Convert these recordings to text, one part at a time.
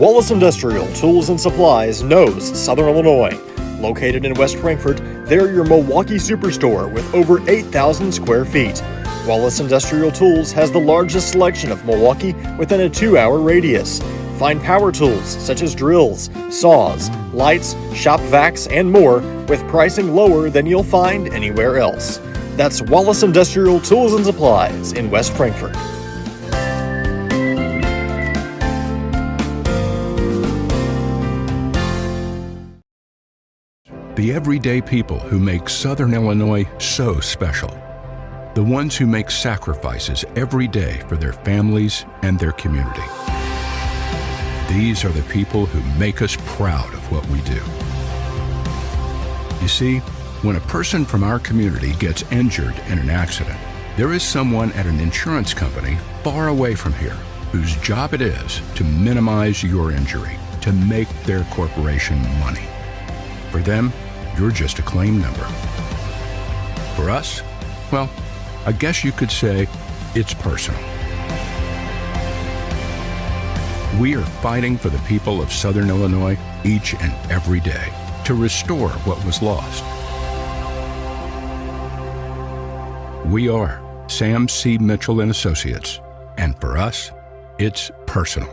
Wallace Industrial Tools and Supplies knows Southern Illinois. Located in West Frankfort, they're your Milwaukee superstore with over 8,000 square feet. Wallace Industrial Tools has the largest selection of Milwaukee within a 2-hour radius. Find power tools such as drills, saws, lights, shop vacs, and more with pricing lower than you'll find anywhere else. That's Wallace Industrial Tools and Supplies in West Frankfort. The everyday people who make Southern Illinois so special. The ones who make sacrifices every day for their families and their community. These are the people who make us proud of what we do. You see, when a person from our community gets injured in an accident, there is someone at an insurance company far away from here whose job it is to minimize your injury, to make their corporation money. For them, you're just a claim number. For us, well, I guess you could say it's personal. We are fighting for the people of Southern Illinois each and every day to restore what was lost. We are Sam C. Mitchell and Associates, and for us, it's personal.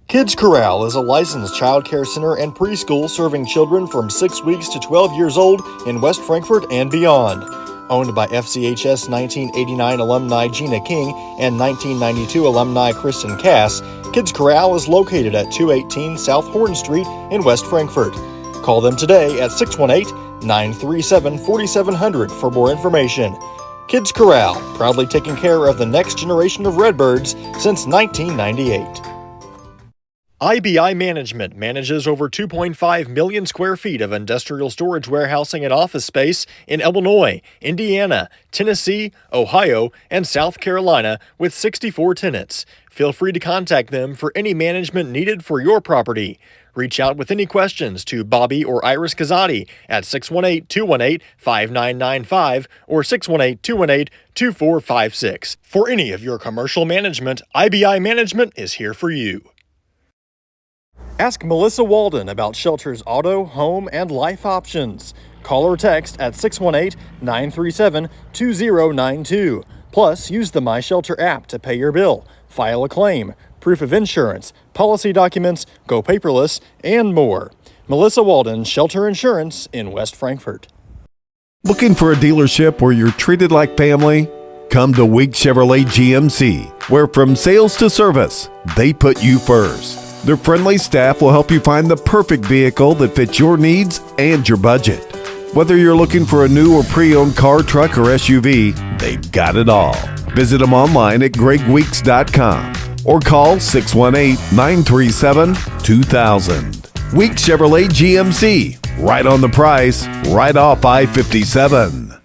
Kids Corral is a licensed child care center and preschool serving children from 6 weeks to 12 years old in West Frankfort and beyond. Owned by FCHS 1989 alumni Gina King and 1992 alumni Kristen Cass, Kids Corral is located at 218 South Horn Street in West Frankfort. Call them today at 618-937-4700 for more information. Kids Corral, proudly taking care of the next generation of Redbirds since 1998. IBI Management manages over 2.5 million square feet of industrial storage warehousing and office space in Illinois, Indiana, Tennessee, Ohio, and South Carolina with 64 tenants. Feel free to contact them for any management needed for your property. Reach out with any questions to Bobby or Iris Kazadi at 618-218-5995 or 618-218-2456. For any of your commercial management, IBI Management is here for you. Ask Melissa Walden about Shelter's auto, home, and life options. Call or text at 618-937-2092. Plus, use the My Shelter app to pay your bill, file a claim, proof of insurance, policy documents, go paperless, and more. Melissa Walden, Shelter Insurance in West Frankfort. Looking for a dealership where you're treated like family? Come to Week Chevrolet GMC, where from sales to service, they put you first. Their friendly staff will help you find the perfect vehicle that fits your needs and your budget. Whether you're looking for a new or pre-owned car, truck, or SUV, they've got it all. Visit them online at gregweeks.com or call 618-937-2000. Week Chevrolet GMC, right on the price, right off I-57.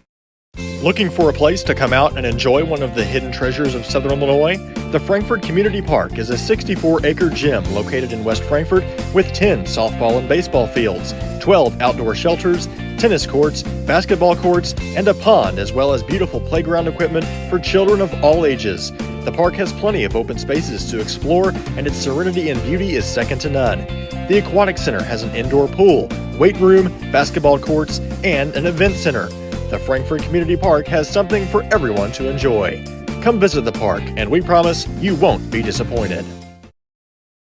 Looking for a place to come out and enjoy one of the hidden treasures of Southern Illinois? The Frankfort Community Park is a 64-acre gym located in West Frankfort with 10 softball and baseball fields, 12 outdoor shelters, tennis courts, basketball courts, and a pond, as well as beautiful playground equipment for children of all ages. The park has plenty of open spaces to explore, and its serenity and beauty is second to none. The Aquatic Center has an indoor pool, weight room, basketball courts, and an event center. The Frankfort Community Park has something for everyone to enjoy. Come visit the park, and we promise you won't be disappointed.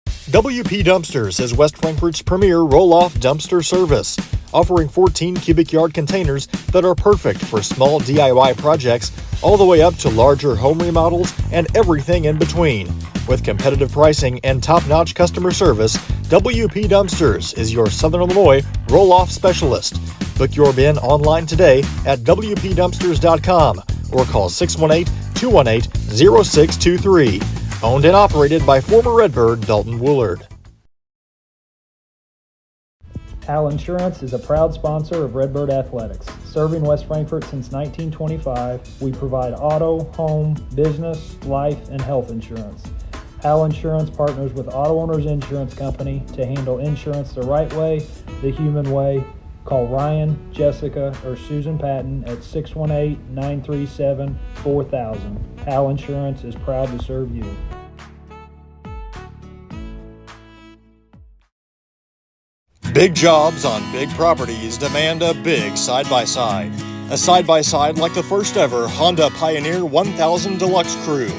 WP Dumpsters is West Frankfort's premier roll-off dumpster service, offering 14 cubic yard containers that are perfect for small DIY projects all the way up to larger home remodels and everything in between. With competitive pricing and top-notch customer service, WP Dumpsters is your Southern Illinois roll-off specialist. Book your bin online today at WPDumpsters.com or call 618-218-0623. Owned and operated by former Redbird Dalton Woolard. Al Insurance is a proud sponsor of Redbird Athletics. Serving West Frankfort since 1925, we provide auto, home, business, life, and health insurance. Al Insurance partners with Auto Owners Insurance Company to handle insurance the right way, the human way, Call Ryan, Jessica, or Susan Patton at 618-937-4000. Hal Insurance is proud to serve you. Big jobs on big properties demand a big side-by-side. A side-by-side like the first ever Honda Pioneer 1000 Deluxe Crew.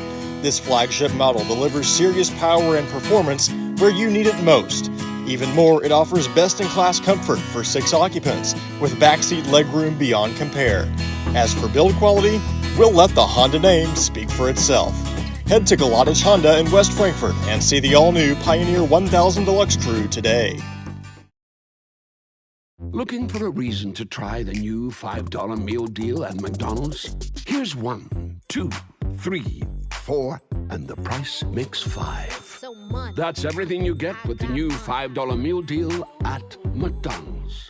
This flagship model delivers serious power and performance where you need it most. Even more, it offers best-in-class comfort for 6 occupants with backseat legroom beyond compare. As for build quality, we'll let the Honda name speak for itself. Head to Galatish Honda in West Frankfort and see the all-new Pioneer 1000 Deluxe Crew today. Looking for a reason to try the new $5 meal deal at McDonald's? Here's 1, 2, 3, 4, and the price makes 5. That's everything you get with the new $5 meal deal at McDonald's.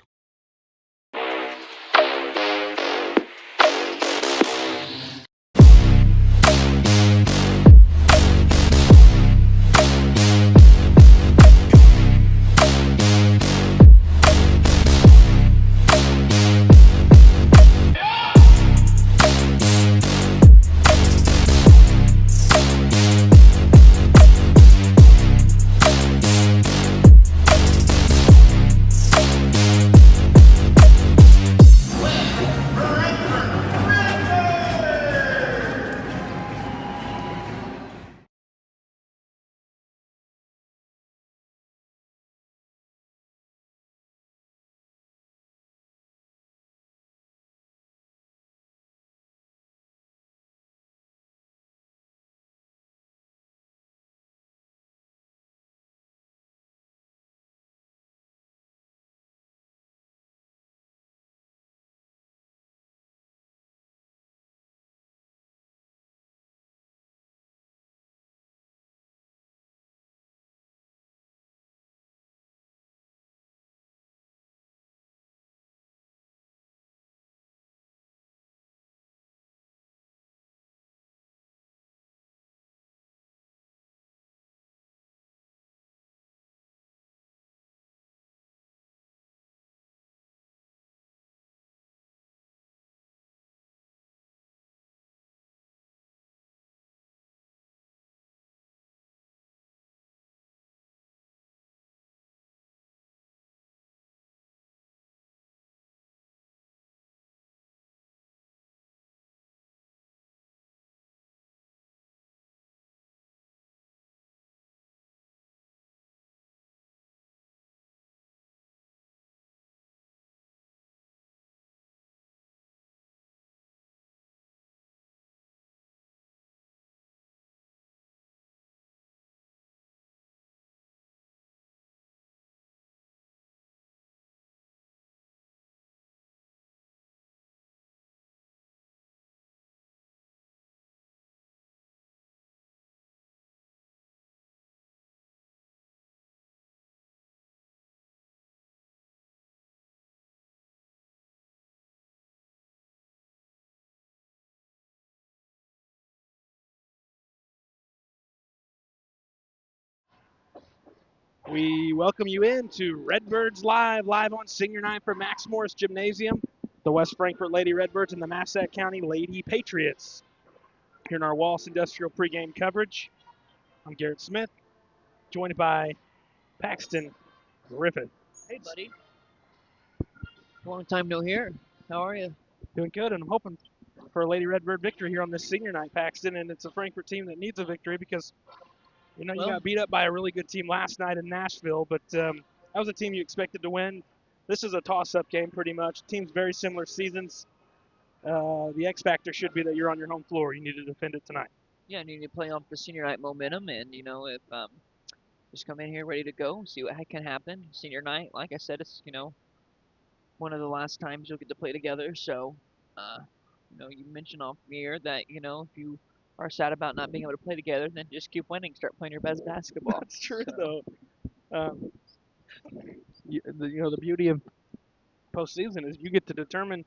We welcome you in to Redbirds live on senior night for Max Morris Gymnasium, the West Frankfort Lady Redbirds and the Massac County Lady Patriots. Here in our Wallace Industrial pregame coverage, I'm Garrett Smith, joined by Paxton Griffith. Hey, buddy. Long time no hear. How are you? Doing good, and I'm hoping for a Lady Redbird victory here on this senior night, Paxton, and it's a Frankfort team that needs a victory because you got beat up by a really good team last night in Nashville, but that was a team you expected to win. This is a toss-up game pretty much. Teams very similar seasons. The X factor should be that you're on your home floor. You need to defend it tonight. Yeah, I need to play off the senior night momentum, and if just come in here ready to go, see what can happen. Senior night, like I said, it's one of the last times you'll get to play together. So, you mentioned off the air that if you are sad about not being able to play together, then just keep winning. Start playing your best basketball. That's true, though. The beauty of postseason is you get to determine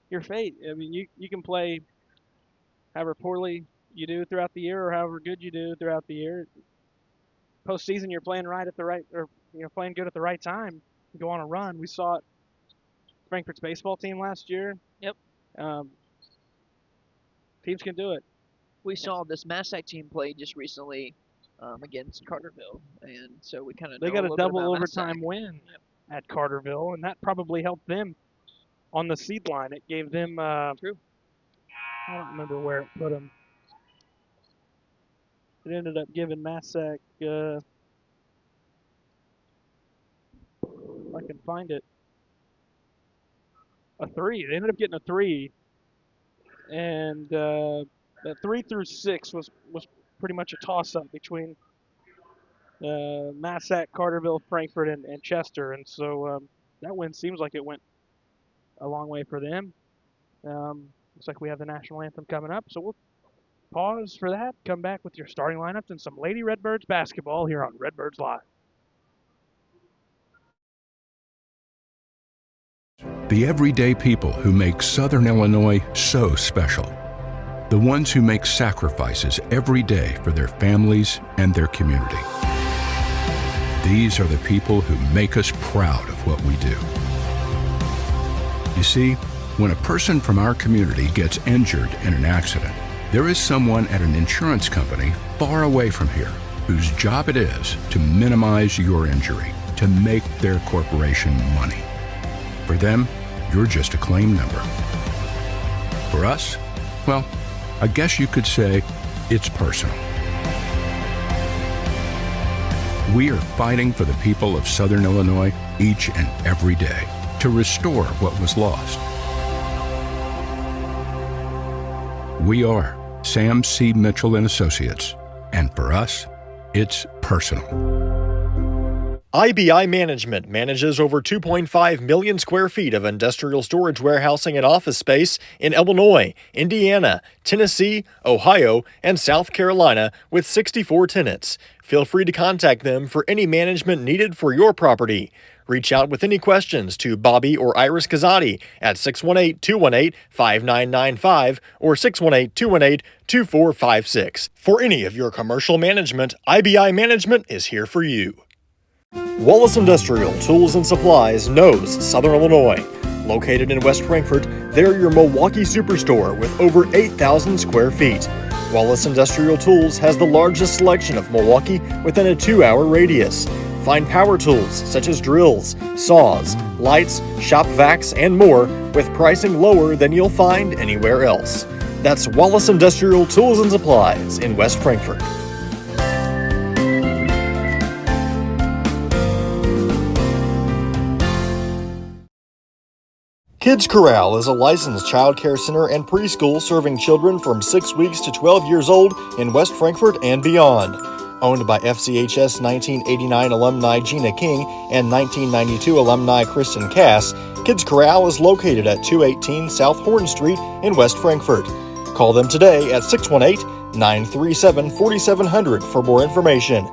your fate. I mean, you can play however poorly you do throughout the year or however good you do throughout the year. Postseason, you're playing right at the right, or playing good at the right time. You go on a run. We saw it Frankfurt's baseball team last year. Yep. Teams can do it. We saw this Massac team play just recently against Carterville, and so we kind of They know got a a little bit double about overtime Massac. win at Carterville, and that probably helped them on the seed line. It gave them. True. I don't remember where it put them. It ended up giving Massac. If I can find it, a 3. They ended up getting a 3, and the 3 through 6 was pretty much a toss-up between Massac, Carterville, Frankfort, and Chester, and so that win seems like it went a long way for them. Looks like we have the national anthem coming up, so we'll pause for that, come back with your starting lineups and some Lady Redbirds basketball here on Redbirds Live. The everyday people who make Southern Illinois so special. The ones who make sacrifices every day for their families and their community. These are the people who make us proud of what we do. You see, when a person from our community gets injured in an accident, there is someone at an insurance company far away from here whose job it is to minimize your injury, to make their corporation money. For them, you're just a claim number. For us, well, I guess you could say it's personal. We are fighting for the people of Southern Illinois each and every day to restore what was lost. We are Sam C. Mitchell and Associates, and for us, it's personal. IBI Management manages over 2.5 million square feet of industrial storage warehousing and office space in Illinois, Indiana, Tennessee, Ohio, and South Carolina with 64 tenants. Feel free to contact them for any management needed for your property. Reach out with any questions to Bobby or Iris Kazadi at 618-218-5995 or 618-218-2456. For any of your commercial management, IBI Management is here for you. Wallace Industrial Tools and Supplies knows Southern Illinois. Located in West Frankfort, they're your Milwaukee superstore with over 8,000 square feet. Wallace Industrial Tools has the largest selection of Milwaukee within a 2-hour radius. Find power tools such as drills, saws, lights, shop vacs, and more with pricing lower than you'll find anywhere else. That's Wallace Industrial Tools and Supplies in West Frankfort. Kids Corral is a licensed child care center and preschool serving children from 6 weeks to 12 years old in West Frankfort and beyond. Owned by FCHS 1989 alumni Gina King and 1992 alumni Kristen Cass, Kids Corral is located at 218 South Horn Street in West Frankfort. Call them today at 618-937-4700 for more information.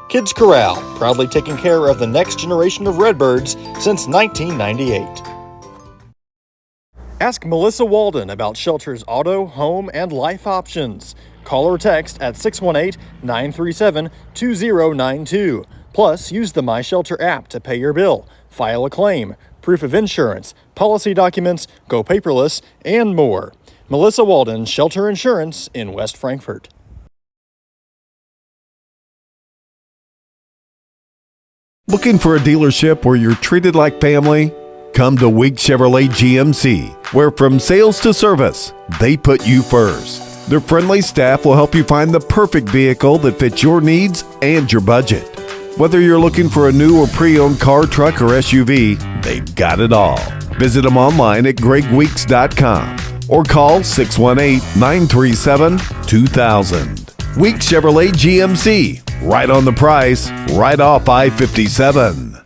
Kids Corral, proudly taking care of the next generation of Redbirds since 1998. Ask Melissa Walden about Shelter's auto, home, and life options. Call or text at 618-937-2092. Plus, use the My Shelter app to pay your bill, file a claim, proof of insurance, policy documents, go paperless, and more. Melissa Walden, Shelter Insurance in West Frankfort. Looking for a dealership where you're treated like family? Come to Week Chevrolet GMC, where from sales to service, they put you first. Their friendly staff will help you find the perfect vehicle that fits your needs and your budget. Whether you're looking for a new or pre-owned car, truck, or SUV, they've got it all. Visit them online at gregweeks.com or call 618-937-2000. Week Chevrolet GMC, right on the price, right off I-57.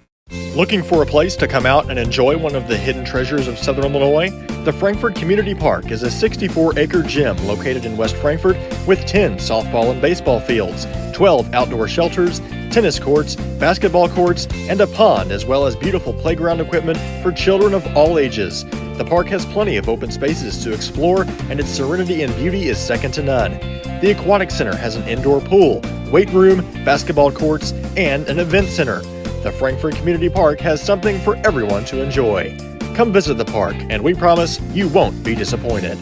Looking for a place to come out and enjoy one of the hidden treasures of Southern Illinois? The Frankfort Community Park is a 64-acre gym located in West Frankfort with 10 softball and baseball fields, 12 outdoor shelters, tennis courts, basketball courts, and a pond, as well as beautiful playground equipment for children of all ages. The park has plenty of open spaces to explore, and its serenity and beauty is second to none. The Aquatic Center has an indoor pool, weight room, basketball courts, and an event center. The Frankfort Community Park has something for everyone to enjoy. Come visit the park, and we promise you won't be disappointed.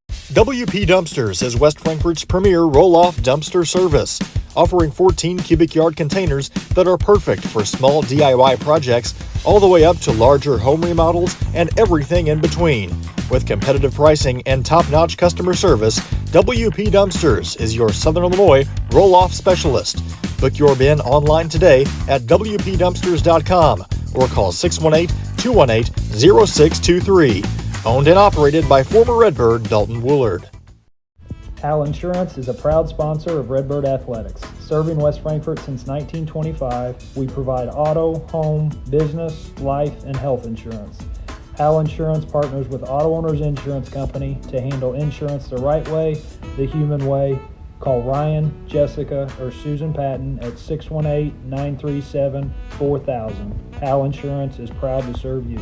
WP Dumpsters is West Frankfort's premier roll-off dumpster service, offering 14 cubic yard containers that are perfect for small DIY projects all the way up to larger home remodels and everything in between. With competitive pricing and top-notch customer service, WP Dumpsters is your Southern Illinois roll-off specialist. Book your bin online today at WPDumpsters.com or call 618-218-0623. Owned and operated by former Redbird Dalton Woolard. Hal Insurance is a proud sponsor of Redbird Athletics. Serving West Frankfort since 1925, we provide auto, home, business, life, and health insurance. Hal Insurance partners with Auto Owners Insurance Company to handle insurance the right way, the human way. Call Ryan, Jessica, or Susan Patton at 618-937-4000. Hal Insurance is proud to serve you.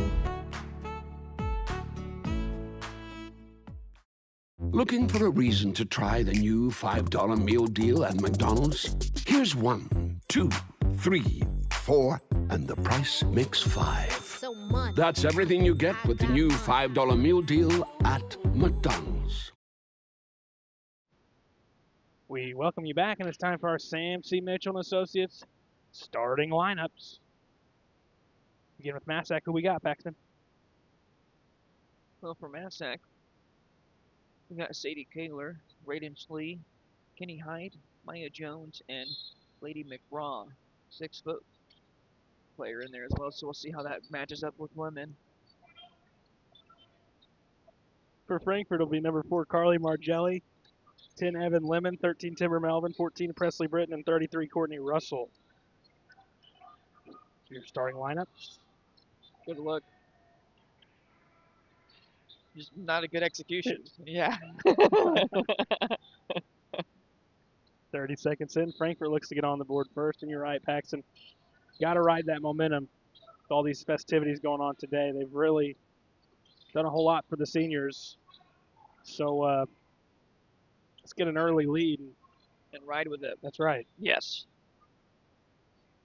Looking for a reason to try the new $5 meal deal at McDonald's? Here's 1, 2, 3, 4, and the price makes 5. That's everything you get with the new $5 meal deal at McDonald's. We welcome you back, and it's time for our Sam C. Mitchell and Associates starting lineups. Begin with Massac. Who we got, Paxton? Well, for Massac, we got Sadie Kaler, Raiden Slee, Kenny Hyde, Maya Jones, and Lady McGraw. 6-foot player in there as well, so we'll see how that matches up with women. For Frankfort, it'll be number 4, Carly Margelli, 10, Evan Lemon, 13, Timber Melvin, 14, Presley Britton, and 33, Courtney Russell. Your starting lineup. Good luck. Just not a good execution. Yeah. 30 seconds in. Frankfort looks to get on the board first, and you're right, Paxton. Got to ride that momentum with all these festivities going on today. They've really done a whole lot for the seniors. So let's get an early lead. And ride with it. That's right. Yes.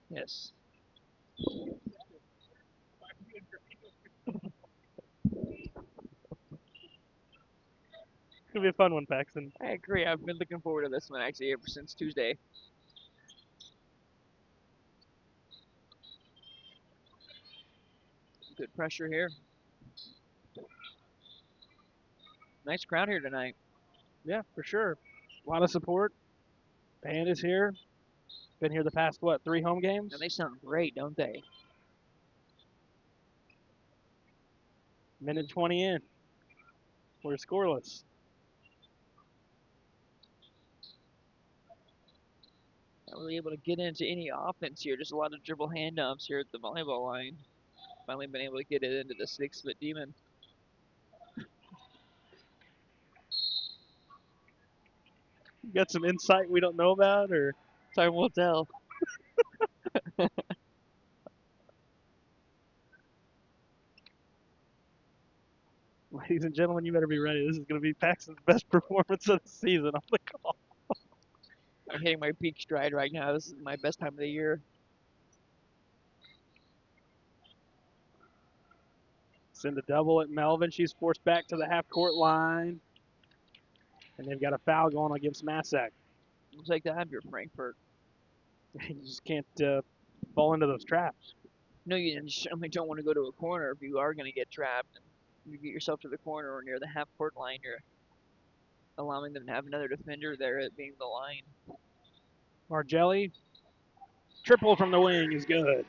Yes. It's going to be a fun one, Paxton. I agree. I've been looking forward to this one actually ever since Tuesday. Good pressure here. Nice crowd here tonight. Yeah, for sure. A lot of support. Band is here. Been here the past, 3 home games? And they sound great, don't they? Minute 20 in. We're scoreless. Not really able to get into any offense here. Just a lot of dribble handoffs here at the volleyball line. Finally been able to get it into the 6-foot demon. You got some insight we don't know about, or? Time will tell. Ladies and gentlemen, you better be ready. This is going to be Paxton's best performance of the season on the call. I'm hitting my peak stride right now. This is my best time of the year. Send a double at Melvin. She's forced back to the half-court line. And they've got a foul going against Massac. Looks like that for Frankfort. You just can't fall into those traps. No, you certainly don't want to go to a corner if you are going to get trapped. You get yourself to the corner or near the half-court line, you're allowing them to have another defender there at being the line. Margelli, triple from the wing is good.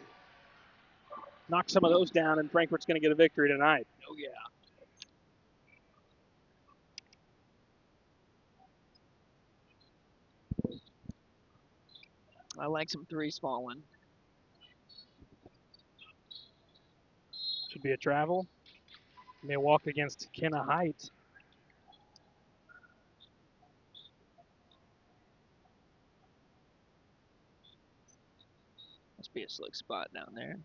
Knock some of those down, and Frankfort's going to get a victory tonight. Oh, yeah. I like some threes falling. Should be a travel. May walk against Kenna Height. Must be a slick spot down there.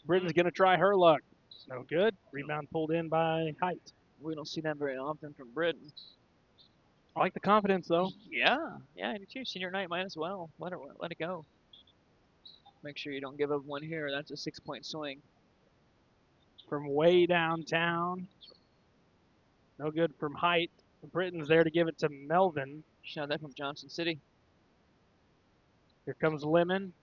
Britton's going to try her luck. No good. Rebound pulled in by Height. We don't see that very often from Britain. I like the confidence, though. Yeah, I do too. Senior night might as well. Let it go. Make sure you don't give up one here. That's a 6-point swing. From way downtown. No good from height. Britton's there to give it to Melvin. Shot that from Johnson City. Here comes Lemon.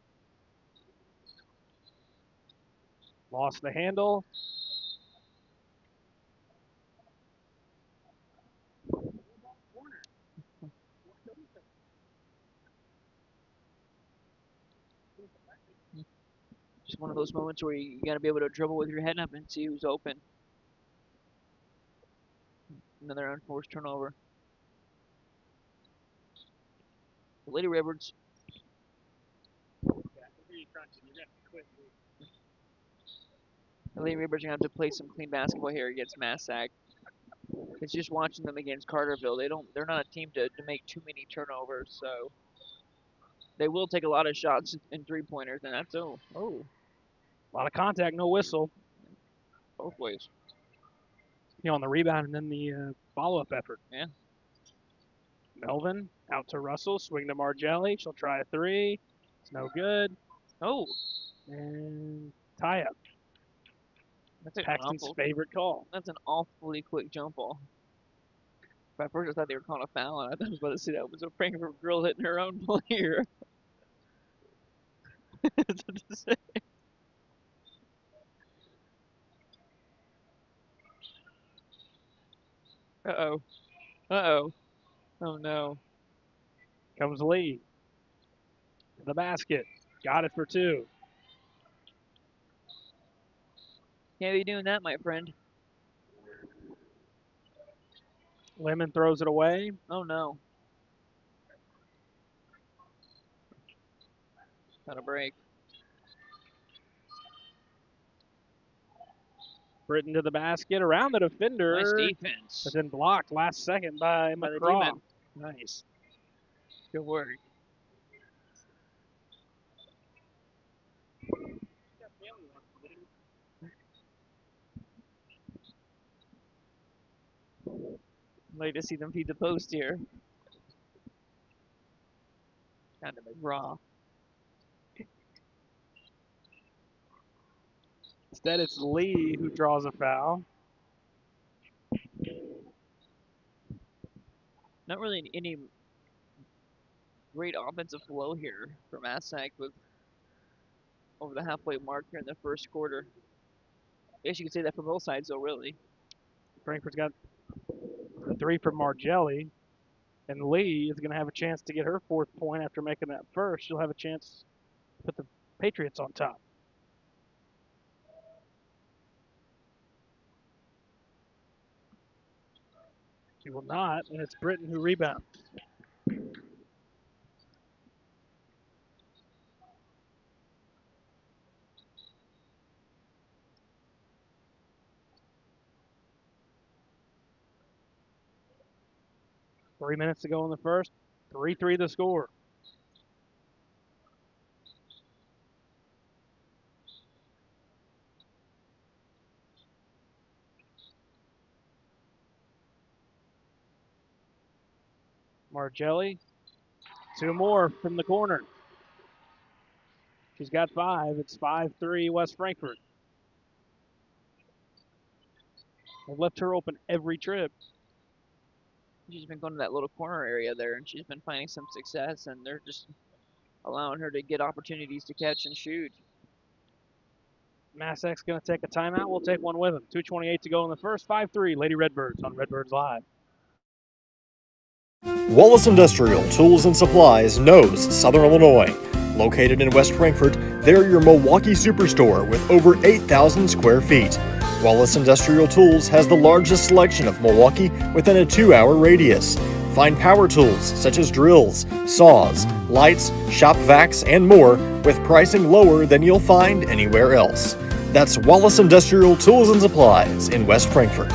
Lost the handle. Just one of those moments where you got to be able to dribble with your head up and see who's open. Another unforced turnover. The Lady Redbirds. The Lady Redbirds are going to have to play some clean basketball here against Massac. It's just watching them against Carterville. They're not a team to make too many turnovers, so they will take a lot of shots and 3-pointers, and that's A lot of contact, no whistle. both ways. On the rebound and then the follow-up effort. Yeah. Melvin out to Russell, swing to Margelli. She'll try a 3. It's no good. Oh, And tie up. that's Paxton's favorite call. That's an awfully quick jump ball. At first, I thought they were calling a foul, and I thought I was about to see that was a Frankfurt girl hitting her own player. Uh-oh. Uh-oh. Oh, no. Comes Lee. To the basket. Got it for 2. Can't be doing that, my friend. Lemon throws it away. Oh, no. Got a break. Britton to the basket. Around the defender. Nice defense. But then blocked last second by McCraw. Nice. Good work. Like to see them feed the post here. Kind of McGraw. Instead, it's Lee who draws a foul. Not really any great offensive flow here for Massac with over the halfway mark here in the first quarter. I guess you could say that for both sides, though, really. Frankfurt's got the 3 from Margelli. And Lee is going to have a chance to get her 4th point after making that first. She'll have a chance to put the Patriots on top. She will not, and it's Britton who rebounds. Three minutes to go in the first. 3-3 the score. Margelli, 2 more from the corner. She's got 5. It's 5-3 West Frankfurt. They've left her open every trip. She's been going to that little corner area there, and she's been finding some success, and they're just allowing her to get opportunities to catch and shoot. Massac's going to take a timeout. We'll take one with them. 2:28 to go in the first. 5-3 Lady Redbirds on Redbirds Live. Wallace Industrial Tools and Supplies knows Southern Illinois. Located in West Frankfort, they're your Milwaukee superstore with over 8,000 square feet. Wallace Industrial Tools has the largest selection of Milwaukee within a 2-hour radius. Find power tools such as drills, saws, lights, shop vacs, and more with pricing lower than you'll find anywhere else. That's Wallace Industrial Tools and Supplies in West Frankfort.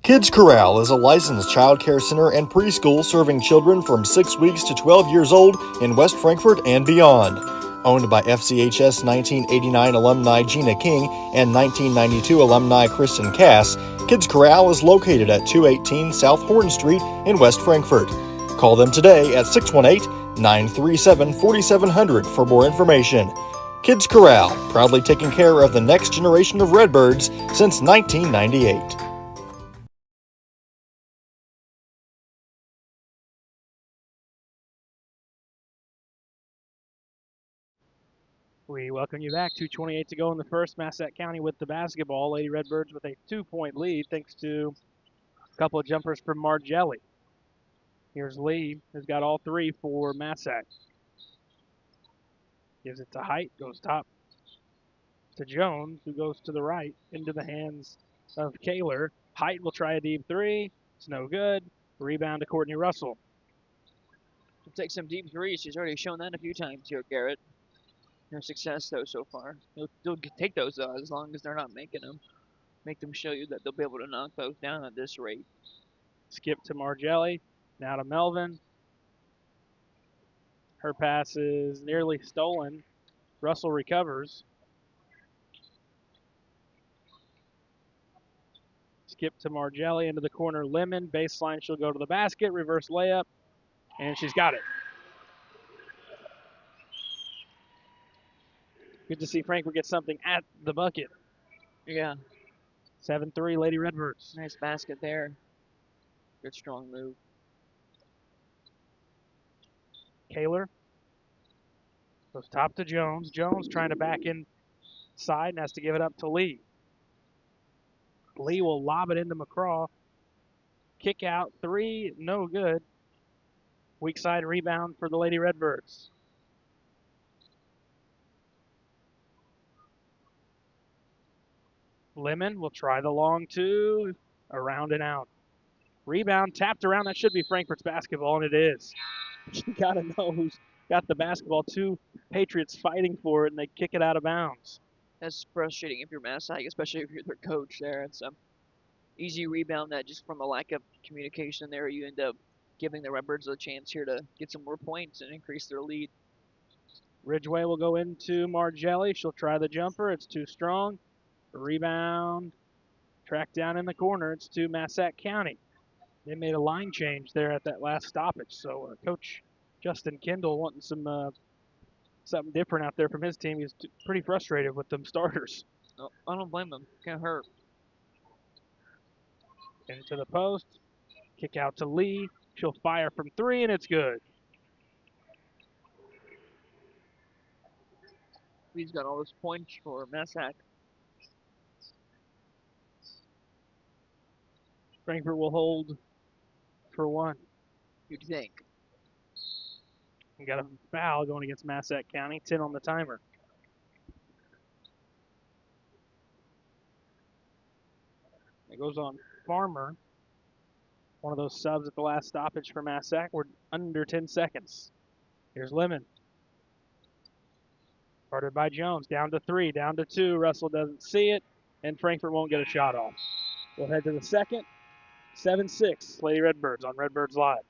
Kids Corral is a licensed child care center and preschool serving children from 6 weeks to 12 years old in West Frankfort and beyond. Owned by FCHS 1989 alumni Gina King and 1992 alumni Kristen Cass, Kids Corral is located at 218 South Horn Street in West Frankfort. Call them today at 618-937-4700 for more information. Kids Corral, proudly taking care of the next generation of Redbirds since 1998. We welcome you back. 2:28 to go in the first. Massac County with the basketball. Lady Redbirds with a 2-point lead thanks to a couple of jumpers from Margelli. Here's Lee, who's got all three for Massac. Gives it to Height, goes top to Jones, who goes to the right, into the hands of Kaler. Height will try a deep three. It's no good. Rebound to Courtney Russell. She'll take some deep threes. She's already shown that a few times here, Garrett. No success, though, so far. They'll take those, though, as long as they're not making them. Make them show you that they'll be able to knock those down at this rate. Skip to Margelli. Now to Melvin. Her pass is nearly stolen. Russell recovers. Skip to Margelli into the corner. Lemon. Baseline. She'll go to the basket. Reverse layup. And she's got it. Good to see Frankfort get something at the bucket. Yeah. 7-3 Lady Redbirds. Nice basket there. Good strong move. Kaler goes top to Jones. Jones trying to back inside and has to give it up to Lee. Lee will lob it into McCraw. Kick out, three, no good. Weak side rebound for the Lady Redbirds. Lemon will try the long two, around and out. Rebound tapped around. That should be Frankfort's basketball, and it is. You got to know who's got the basketball. Two Patriots fighting for it, and they kick it out of bounds. That's frustrating if you're Massac, especially if you're their coach there. It's an easy rebound that just from a lack of communication there, you end up giving the Redbirds a chance here to get some more points and increase their lead. Ridgway will go into Margelli. She'll try the jumper. It's too strong. Rebound. Tracked down in the corner. It's to Massac County. They made a line change there at that last stoppage. So Coach Justin Kendall wanting some something different out there from his team. He's pretty frustrated with them starters. Oh, I don't blame him. Can't hurt. Into the post. Kick out to Lee. She'll fire from three, and it's good. Lee's got all those points for Massac. Frankfort will hold for one. You'd think. We got a foul going against Massac County. 10 on the timer. It goes on Farmer. One of those subs at the last stoppage for Massac. We're under 10 seconds. Here's Lemon. Guarded by Jones. Down to three. Down to two. Russell doesn't see it. And Frankfort won't get a shot off. We'll head to the second. 7-6. Lady Redbirds on Redbirds Live.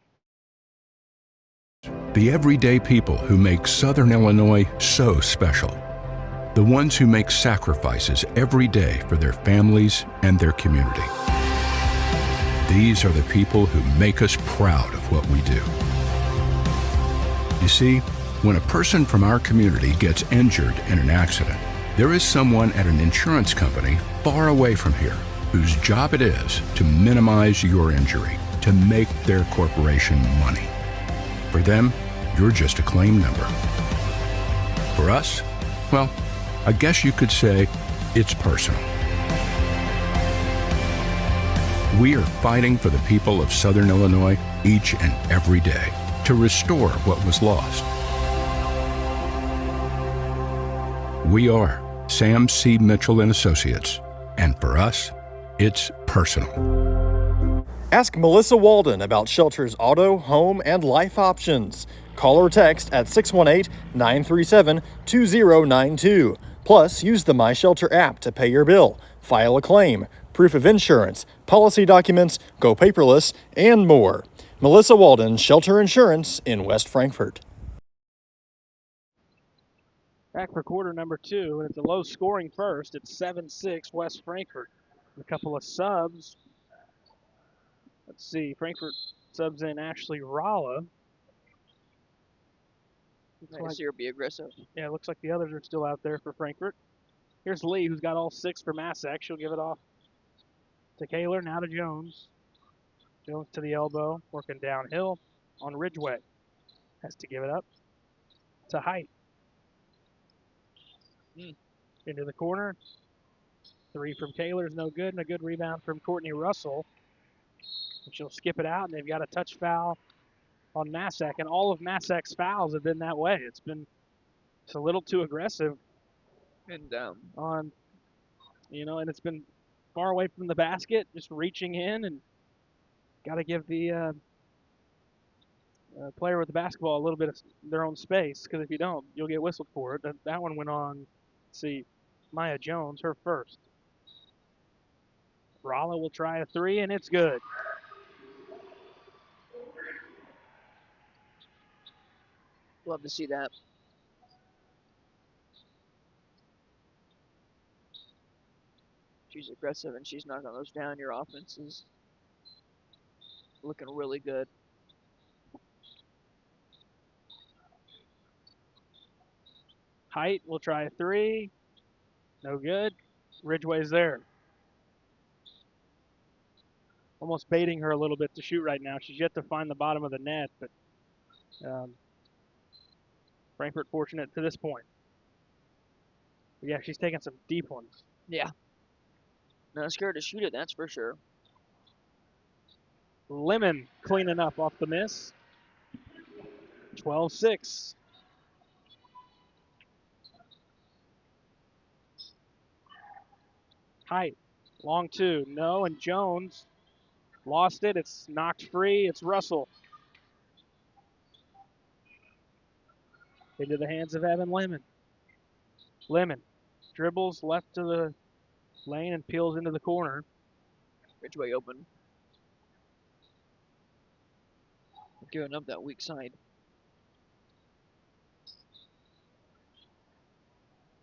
The everyday people who make Southern Illinois so special. The ones who make sacrifices every day for their families and their community. These are the people who make us proud of what we do. You see, when a person from our community gets injured in an accident, there is someone at an insurance company far away from here whose job it is to minimize your injury, to make their corporation money. For them, you're just a claim number. For us, well, I guess you could say it's personal. We are fighting for the people of Southern Illinois each and every day to restore what was lost. We are Sam C. Mitchell and Associates, and for us, it's personal. Ask Melissa Walden about Shelter's auto, home, and life options. Call or text at 618-937-2092. Plus, use the My Shelter app to pay your bill, file a claim, proof of insurance, policy documents, go paperless, and more. Melissa Walden, Shelter Insurance in West Frankfort. Back for quarter number 2, and it's a low scoring first. It's 7-6 West Frankfort. A couple of subs. Let's see, Frankfort subs in Ashley Ralla. Nice to see her be aggressive. Yeah, it looks like the others are still out there for Frankfort. Here's Lee, who's got all 6 for Massac. She'll give it off to Kaler, now to Jones. Jones to the elbow, working downhill on Ridgeway. Has to give it up to Height. Into the corner. 3 from Kaler is no good, and a good rebound from Courtney Russell. And she'll skip it out, and they've got a touch foul on Massac, and all of Massac's fouls have been that way. It's a little too aggressive. And and it's been far away from the basket, just reaching in, and got to give the player with the basketball a little bit of their own space, because if you don't, you'll get whistled for it. That one went on, let's see, Maya Jones, her first. Ralla will try a 3, and it's good. love to see that. She's aggressive and she's knocking those down. Your offense is looking really good. Height will try a 3. No good. Ridgeway's there. Almost baiting her a little bit to shoot right now. She's yet to find the bottom of the net, but Frankfort fortunate to this point. But yeah, she's taking some deep ones. Yeah. Not scared to shoot it, that's for sure. Lemon cleaning up off the miss. 12-6. Height. Long 2. No, and Jones lost it. It's knocked free. It's Russell. Into the hands of Evan Lemon. Lemon dribbles left to the lane and peels into the corner. Ridgeway open. Giving up that weak side.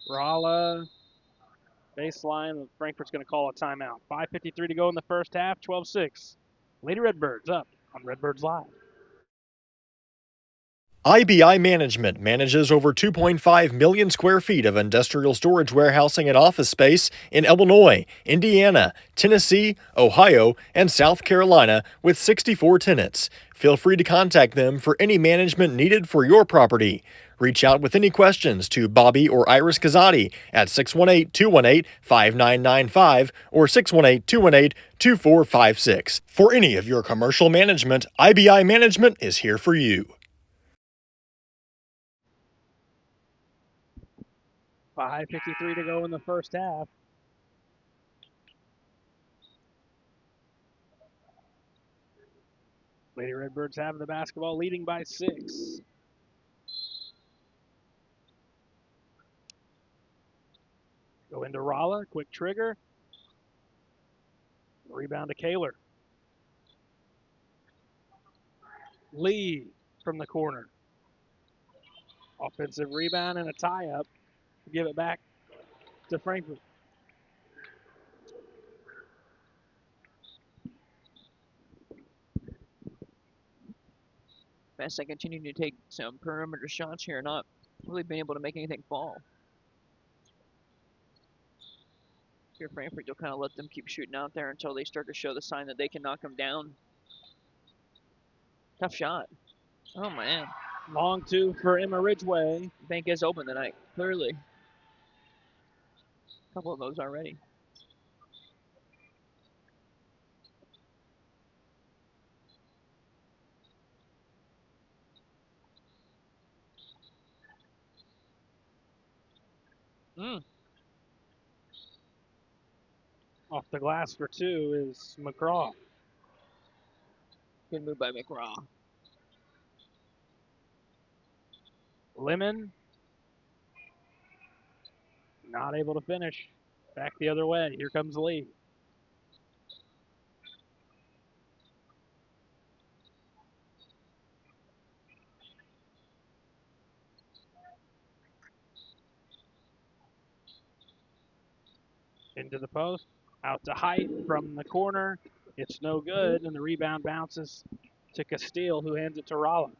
Ralla. Baseline. Frankfurt's going to call a timeout. 5:53 to go in the first half. 12-6. Lady Redbirds up on Redbirds Live. IBI Management manages over 2.5 million square feet of industrial storage warehousing and office space in Illinois, Indiana, Tennessee, Ohio, and South Carolina with 64 tenants. Feel free to contact them for any management needed for your property. Reach out with any questions to Bobby or Iris Kazadi at 618-218-5995 or 618-218-2456. For any of your commercial management, IBI Management is here for you. 5:53 to go in the first half. Lady Redbirds have the basketball, leading by 6. Go into Ralla, quick trigger. Rebound to Kaler. Lee from the corner. Offensive rebound and a tie-up. Give it back to Frankfort. Massac continuing to take some perimeter shots here, not really being able to make anything fall. Here, Frankfort, you'll kind of let them keep shooting out there until they start to show the sign that they can knock them down. Tough shot. Oh, man. Long 2 for Emma Ridgeway. Bank is open tonight, clearly. A couple of those already. Off the glass for 2 is McCraw. Good move by McGraw. Lemon. Not able to finish. Back the other way. Here comes Lee. Into the post. Out to Height from the corner. It's no good, and the rebound bounces to Castile, who hands it to Rolla.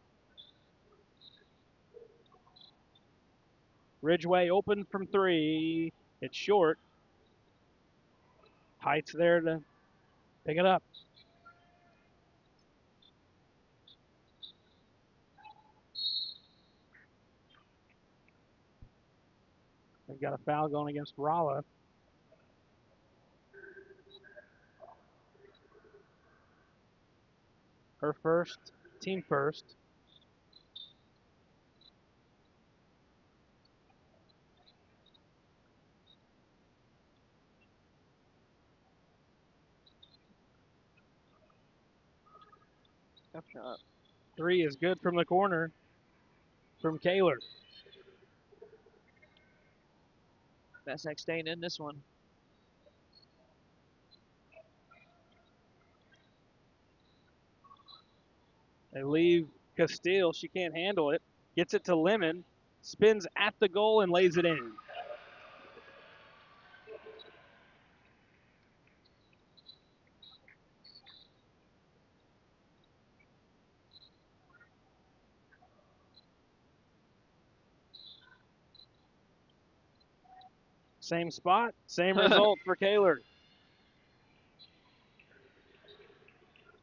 Ridgeway open from three. It's short. Height's there to pick it up. They've got a foul going against Rolla. Her first, team first. Tough shot. Three is good from the corner from Kaler. Massac staying in this one. They leave Castile. She can't handle it. Gets it to Lemon. Spins at the goal and lays it in. Same spot, same result for Kaler.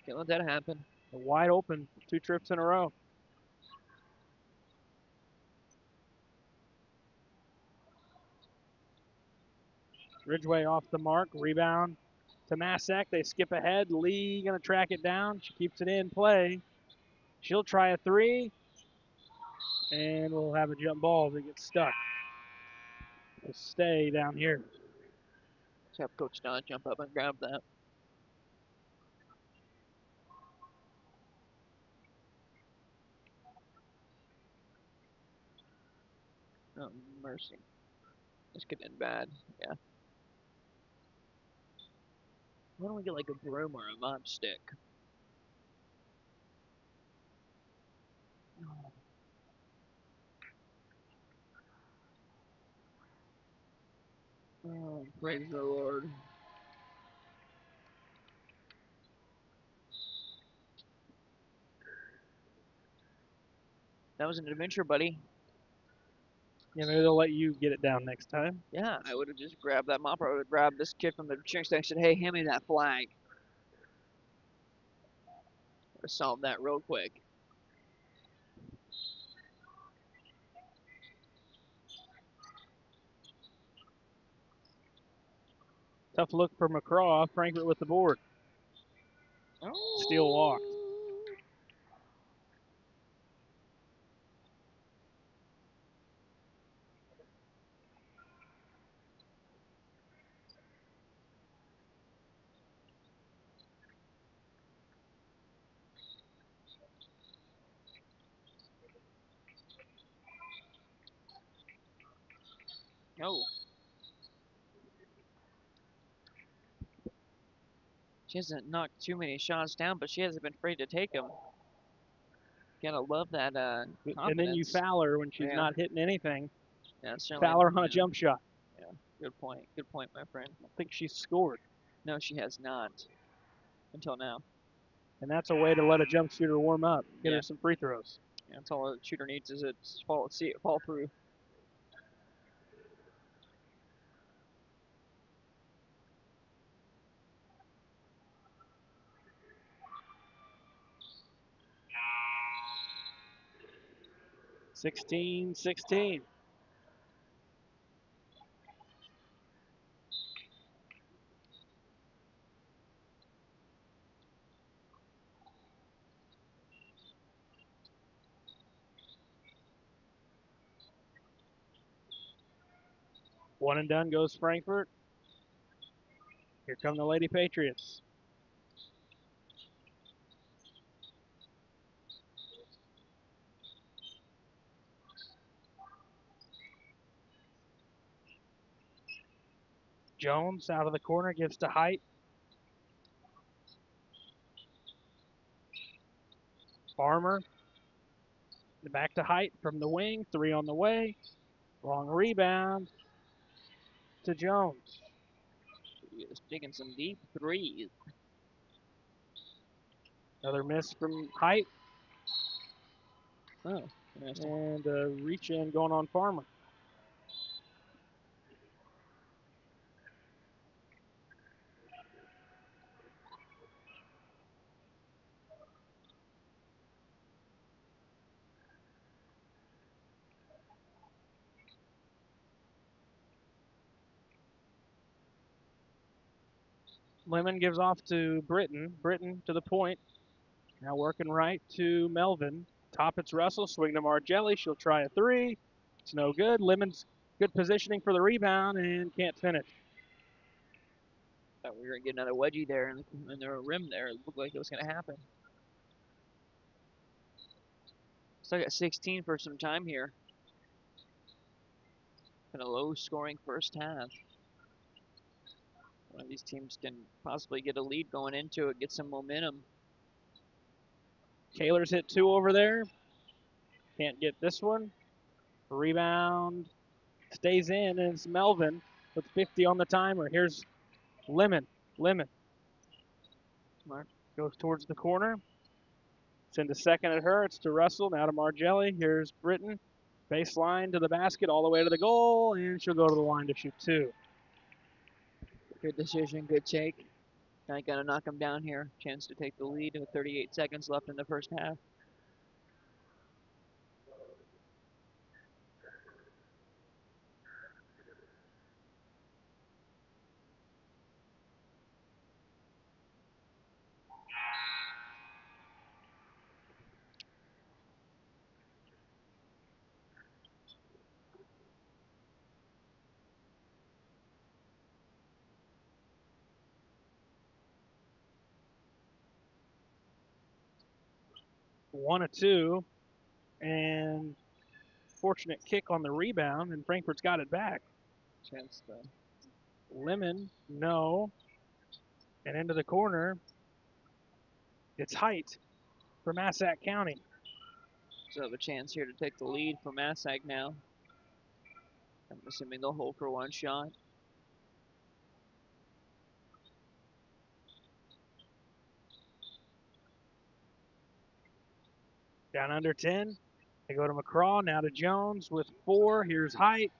Can't let that happen. Wide open, 2 trips in a row. Ridgeway off the mark, rebound to Massac. They skip ahead. Lee gonna track it down. She keeps it in play. She'll try a three, and we'll have a jump ball that gets stuck. We'll stay down here. Let's have Coach Don jump up and grab that. Oh, mercy. This could end bad. Yeah. Why don't we get like a broom or a mop stick? Oh, praise the Lord. That was an adventure, buddy. Yeah, maybe they'll let you get it down next time. Yeah, I would have just grabbed that mop, or I would have grabbed this kid from the cheering station and said, hey, hand me that flag. Would have solved that real quick. Tough look for McCraw. Frankfurt with the board. Oh. Steele walked. Oh. She hasn't knocked too many shots down, but she hasn't been afraid to take them. Gotta love that confidence. And then you foul her when she's Yeah. not hitting anything. Yeah, certainly. Foul her on a jump shot. Yeah, good point. Good point, my friend. I think she's scored. No, she has not. Until now. And that's a way to let a jump shooter warm up, get Yeah. her some free throws. Yeah, that's all a shooter needs is see it fall through. (16-16). One and done goes Frankfurt. Here come the Lady Patriots. Jones out of the corner, gives to Height. Farmer. Back to Height from the wing. 3 on the way. Long rebound to Jones. He is taking some deep threes. Another miss from Height. Oh, interesting. And a reach in going on Farmer. Lemon gives off to Britton. Britton to the point. Now working right to Melvin. Top it's Russell. Swing to Margelli. She'll try a three. It's no good. Lemon's good positioning for the rebound and can't finish. Thought we were going to get another wedgie there in the rim there. It looked like it was going to happen. Still got 16 for some time here. Been a low-scoring first half. One of these teams can possibly get a lead going into it, get some momentum. Kaler's hit two over there. Can't get this one. Rebound stays in, and it's Melvin with 50 on the timer. Here's Lemon. Lemon goes towards the corner. Send a second at her. It's to Russell. Now to Margelli. Here's Britton. Baseline to the basket, all the way to the goal, and she'll go to the line to shoot two. Good decision, good take. Now you got to knock them down here. Chance to take the lead with 38 seconds left in the first half. One of two, and fortunate kick on the rebound, and Frankfurt's got it back. Chance to Lemon, no. And into the corner, it's Height for Massac County. So have a chance here to take the lead for Massac now. I'm assuming they'll hold for one shot. Down under 10. They go to McCraw, now to Jones with 4. Here's Height.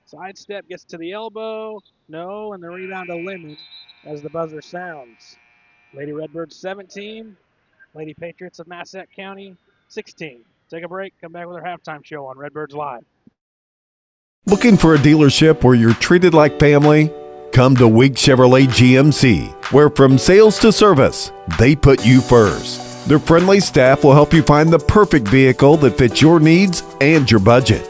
Sidestep gets to the elbow. No, and the rebound to Lemon as the buzzer sounds. Lady Redbirds 17. Lady Patriots of Massac County 16. Take a break. Come back with our halftime show on Redbirds Live. Looking for a dealership where you're treated like family? Come to Week Chevrolet GMC, where from sales to service, they put you first. Their friendly staff will help you find the perfect vehicle that fits your needs and your budget.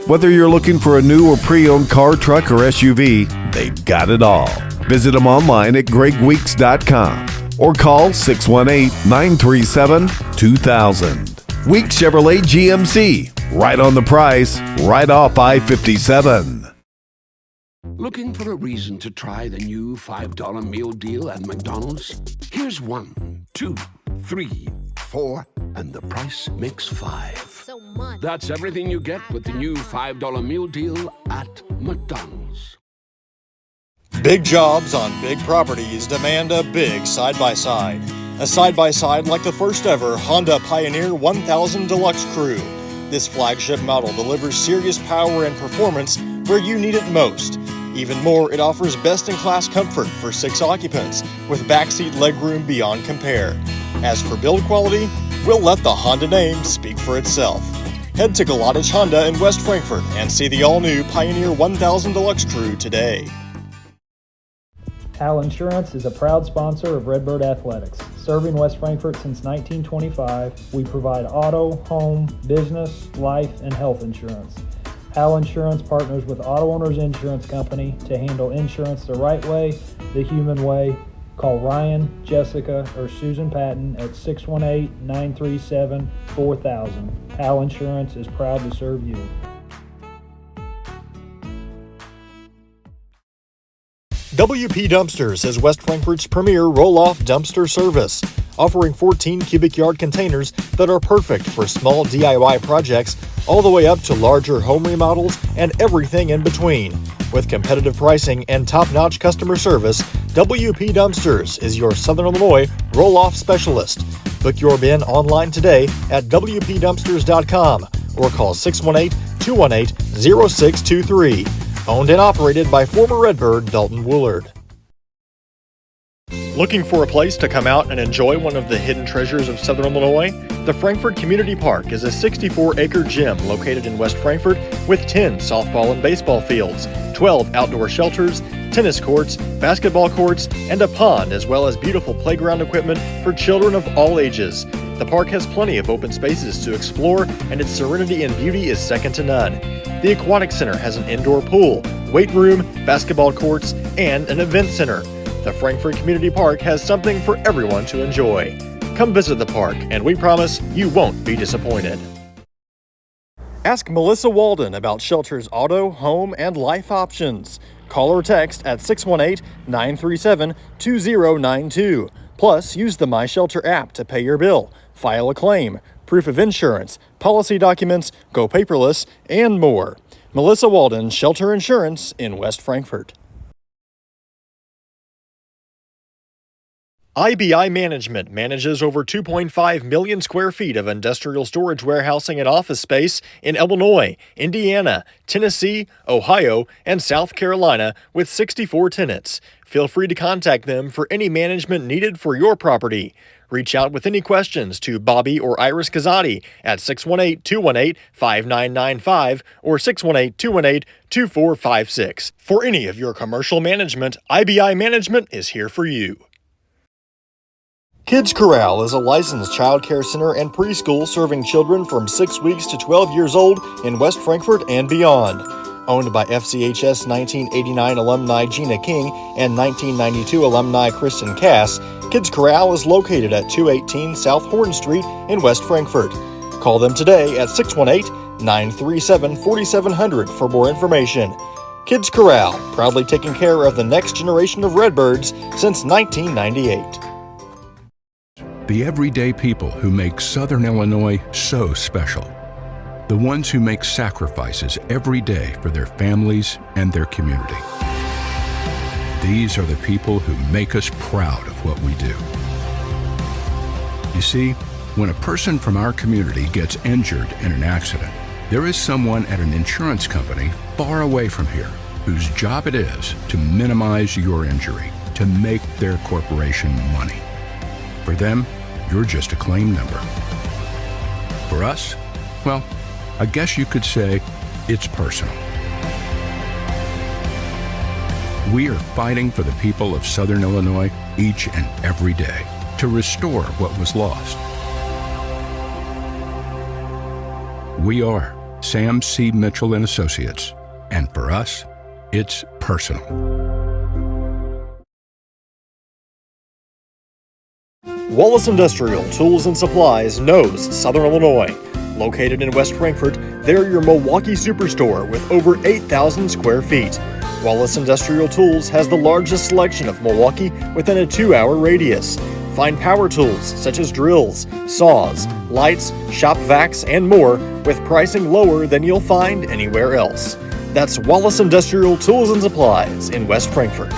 Whether you're looking for a new or pre-owned car, truck, or SUV, they've got it all. Visit them online at gregweeks.com or call 618-937-2000. Week Chevrolet GMC, right on the price, right off I-57. Looking for a reason to try the new $5 meal deal at McDonald's? Here's 1, 2, 3, 4, and the price makes 5. That's everything you get with the new $5 meal deal at McDonald's. Big jobs on big properties demand a big side-by-side. A side-by-side like the first ever Honda Pioneer 1000 Deluxe Crew. This flagship model delivers serious power and performance where you need it most. Even more, it offers best-in-class comfort for 6 occupants with backseat legroom beyond compare. As for build quality, we'll let the Honda name speak for itself. Head to Galatich Honda in West Frankfort and see the all-new Pioneer 1000 Deluxe Crew today. Hal Insurance is a proud sponsor of Redbird Athletics. Serving West Frankfort since 1925, we provide auto, home, business, life, and health insurance. Hal Insurance partners with Auto Owners Insurance Company to handle insurance the right way, the human way. Call Ryan, Jessica, or Susan Patton at 618-937-4000. Hal Insurance is proud to serve you. WP Dumpsters is West Frankfort's premier roll-off dumpster service. offering 14 cubic yard containers that are perfect for small DIY projects all the way up to larger home remodels and everything in between. With competitive pricing and top-notch customer service, WP Dumpsters is your Southern Illinois roll-off specialist. Book your bin online today at WPDumpsters.com or call 618-218-0623. Owned and operated by former Redbird Dalton Woolard. Looking for a place to come out and enjoy one of the hidden treasures of Southern Illinois? The Frankfort Community Park is a 64-acre gym located in West Frankfort with 10 softball and baseball fields, 12 outdoor shelters, tennis courts, basketball courts, and a pond, as well as beautiful playground equipment for children of all ages. The park has plenty of open spaces to explore, and its serenity and beauty is second to none. The Aquatic Center has an indoor pool, weight room, basketball courts, and an event center. The Frankfort Community Park has something for everyone to enjoy. Come visit the park, and we promise you won't be disappointed. Ask Melissa Walden about Shelter's auto, home, and life options. Call or text at 618-937-2092. Plus, use the My Shelter app to pay your bill, file a claim, proof of insurance, policy documents, go paperless, and more. Melissa Walden, Shelter Insurance in West Frankfort. IBI Management manages over 2.5 million square feet of industrial storage warehousing and office space in Illinois, Indiana, Tennessee, Ohio, and South Carolina with 64 tenants. Feel free to contact them for any management needed for your property. Reach out with any questions to Bobby or Iris Kazadi at 618-218-5995 or 618-218-2456. For any of your commercial management, IBI Management is here for you. Kids Corral is a licensed child care center and preschool serving children from 6 weeks to 12 years old in West Frankfort and beyond. Owned by FCHS 1989 alumni Gina King and 1992 alumni Kristen Cass, Kids Corral is located at 218 South Horn Street in West Frankfort. Call them today at 618-937-4700 for more information. Kids Corral, proudly taking care of the next generation of Redbirds since 1998. The everyday people who make Southern Illinois so special. The ones who make sacrifices every day for their families and their community. These are the people who make us proud of what we do. You see, when a person from our community gets injured in an accident, there is someone at an insurance company far away from here whose job it is to minimize your injury, to make their corporation money. For them, you're just a claim number. For us, well, I guess you could say it's personal. We are fighting for the people of Southern Illinois each and every day to restore what was lost. We are Sam C. Mitchell and Associates, and for us, it's personal. Wallace Industrial Tools and Supplies knows Southern Illinois. Located in West Frankfort, they're your Milwaukee superstore with over 8,000 square feet. Wallace Industrial Tools has the largest selection of Milwaukee within a 2-hour radius. Find power tools such as drills, saws, lights, shop vacs, and more with pricing lower than you'll find anywhere else. That's Wallace Industrial Tools and Supplies in West Frankfort.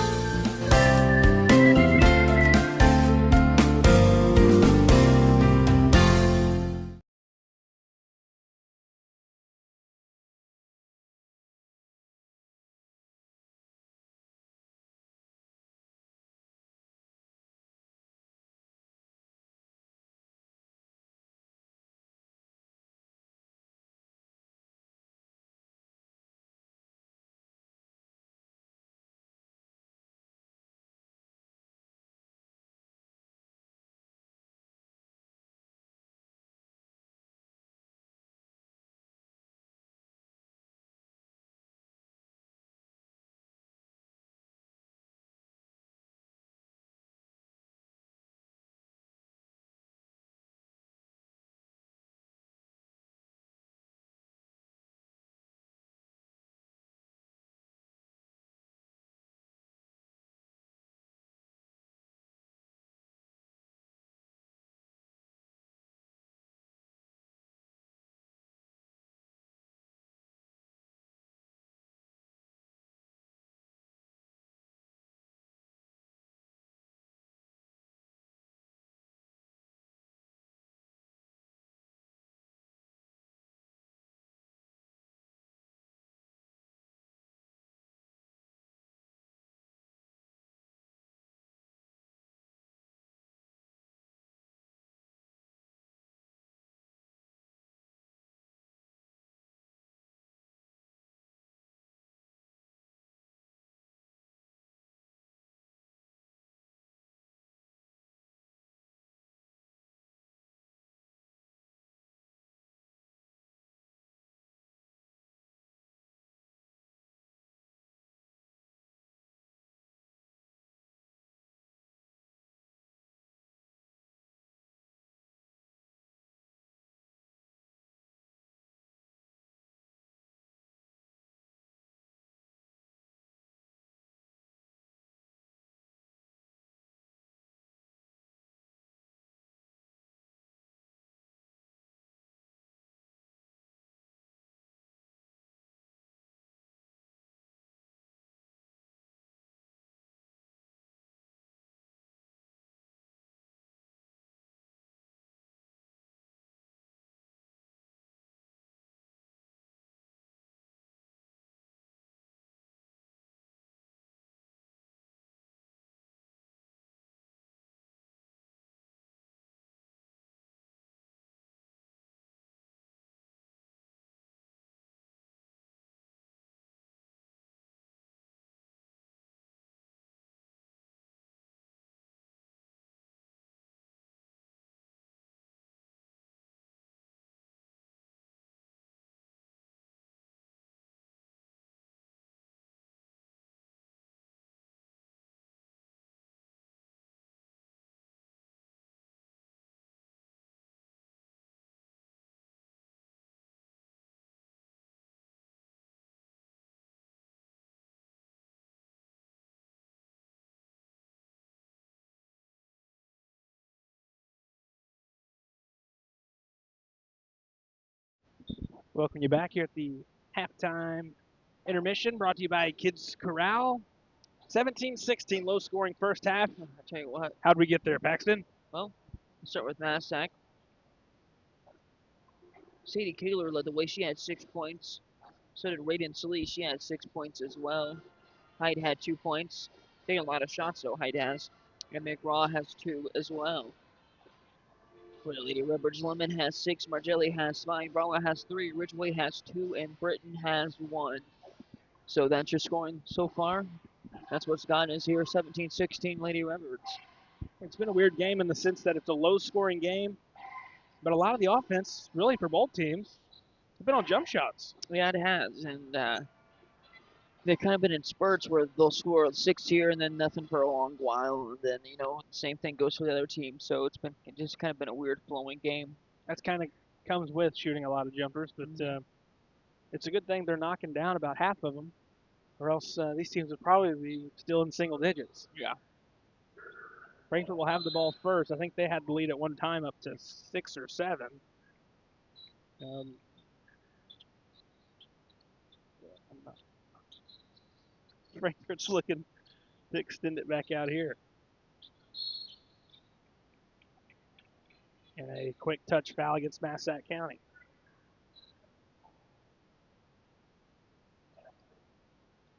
Welcome you back here at the halftime intermission brought to you by Kids Corral. 17-16, low-scoring first half. I'll tell you what. How'd we get there, Paxton? Well, we'll start with Massac. Sadie Kaler led the way. She had 6 points. So did Radiance Lee. She had 6 points as well. Hyde had 2 points. Taking a lot of shots, though, Hyde has. And McGraw has 2 as well. For the Lady Redbirds, Lemon has 6. Margelli has 5. Barla has 3. Ridgeway has 2. And Britton has 1. So that's your scoring so far. That's what's gotten us here. 17-16, Lady Redbirds. It's been a weird game in the sense that it's a low-scoring game, but a lot of the offense, really for both teams, have been on jump shots. Yeah, it has. And they've kind of been in spurts where they'll score 6 here and then nothing for a long while. And then, the same thing goes for the other team. So it's just kind of been a weird flowing game. That's kind of comes with shooting a lot of jumpers, but it's a good thing they're knocking down about half of them, or else these teams would probably be still in single digits. Yeah. Frankfurt will have the ball first. I think they had the lead at one time up to 6 or 7. Frankfurt's looking to extend it back out here. And a quick touch foul against Massac County.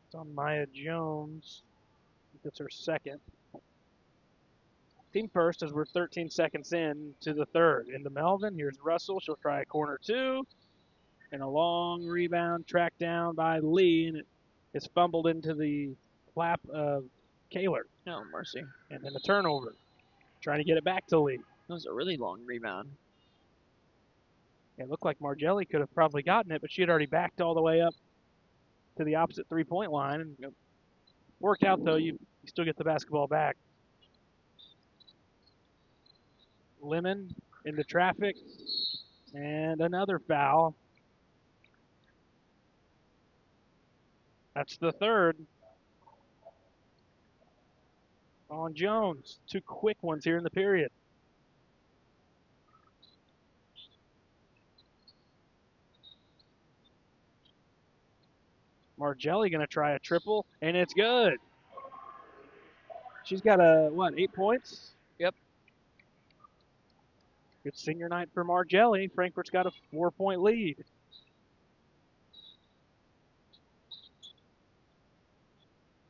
It's on Maya Jones. That's her second. Team first as we're 13 seconds in to the third. Into Melvin. Here's Russell. She'll try a corner 2. And a long rebound tracked down by Lee. And it's fumbled into the lap of Kaler. Oh, mercy. And then a turnover. Trying to get it back to Lee. That was a really long rebound. It looked like Margelli could have probably gotten it, but she had already backed all the way up to the opposite three-point line. And worked out, though. You still get the basketball back. Lemon into traffic. And another foul. That's the third. On Jones. 2 quick ones here in the period. Margelli going to try a triple, and it's good. She's got 8 points? Yep. Good senior night for Margelli. Frankfurt's got a 4-point lead.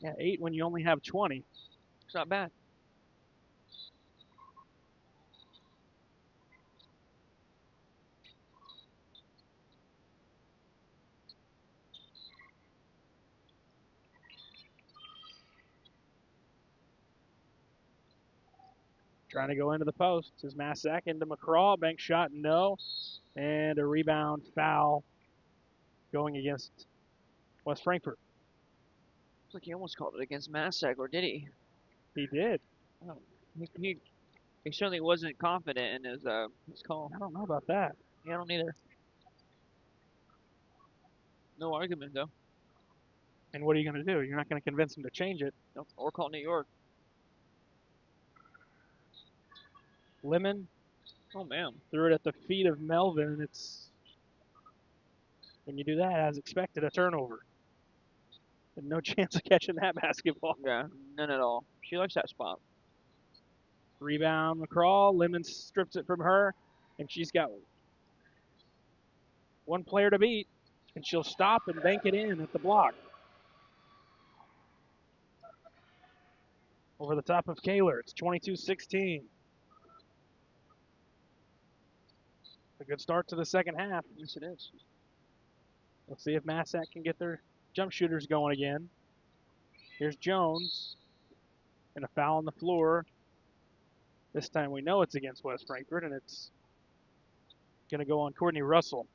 Yeah, 8 when you only have 20. It's not bad. Trying to go into the post. This is Massac into McCraw. Bank shot, no. And a rebound foul going against West Frankfurt. Looks like he almost called it against Massac, or did he? He did. Oh, he certainly wasn't confident in his call. I don't know about that. Yeah, I don't either. No argument, though. And what are you going to do? You're not going to convince him to change it. Nope. Or call New York. Lemon. Oh, man. Threw it at the feet of Melvin, and it's, when you do that, as expected, a turnover. And no chance of catching that basketball. Yeah, none at all. She likes that spot. Rebound, McCraw. Lemon strips it from her, and she's got one player to beat, and she'll stop and bank it in at the block. Over the top of Kaler. It's 22-16. A good start to the second half. Yes, it is. Let's see if Massac can get their jump shooters going again. Here's Jones. And a foul on the floor. This time we know it's against West Frankfurt, and it's going to go on Courtney Russell.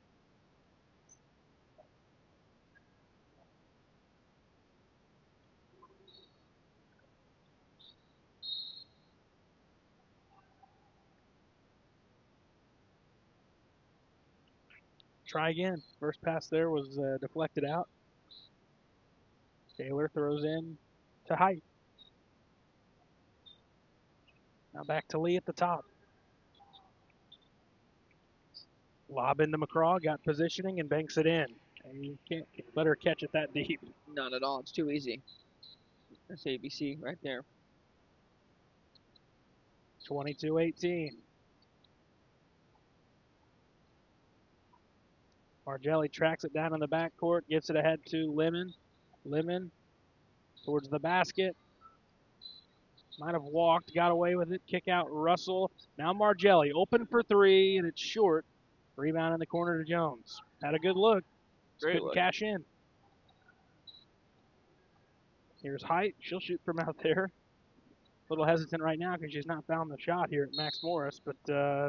Try again. First pass there was deflected out. Taylor throws in to Height. Now back to Lee at the top. Lob into McCraw, got positioning and banks it in. And you can't let her catch it that deep. Not at all. It's too easy. That's ABC right there. 22-18. Margelli tracks it down in the backcourt, gets it ahead to Lemon. Lemon towards the basket. Might have walked, got away with it. Kick out Russell. Now Margelli open for three, and it's short. Rebound in the corner to Jones. Had a good look. Just Great couldn't look. cash in. Here's Height. She'll shoot from out there. A little hesitant right now because she's not found the shot here at Max Morris, but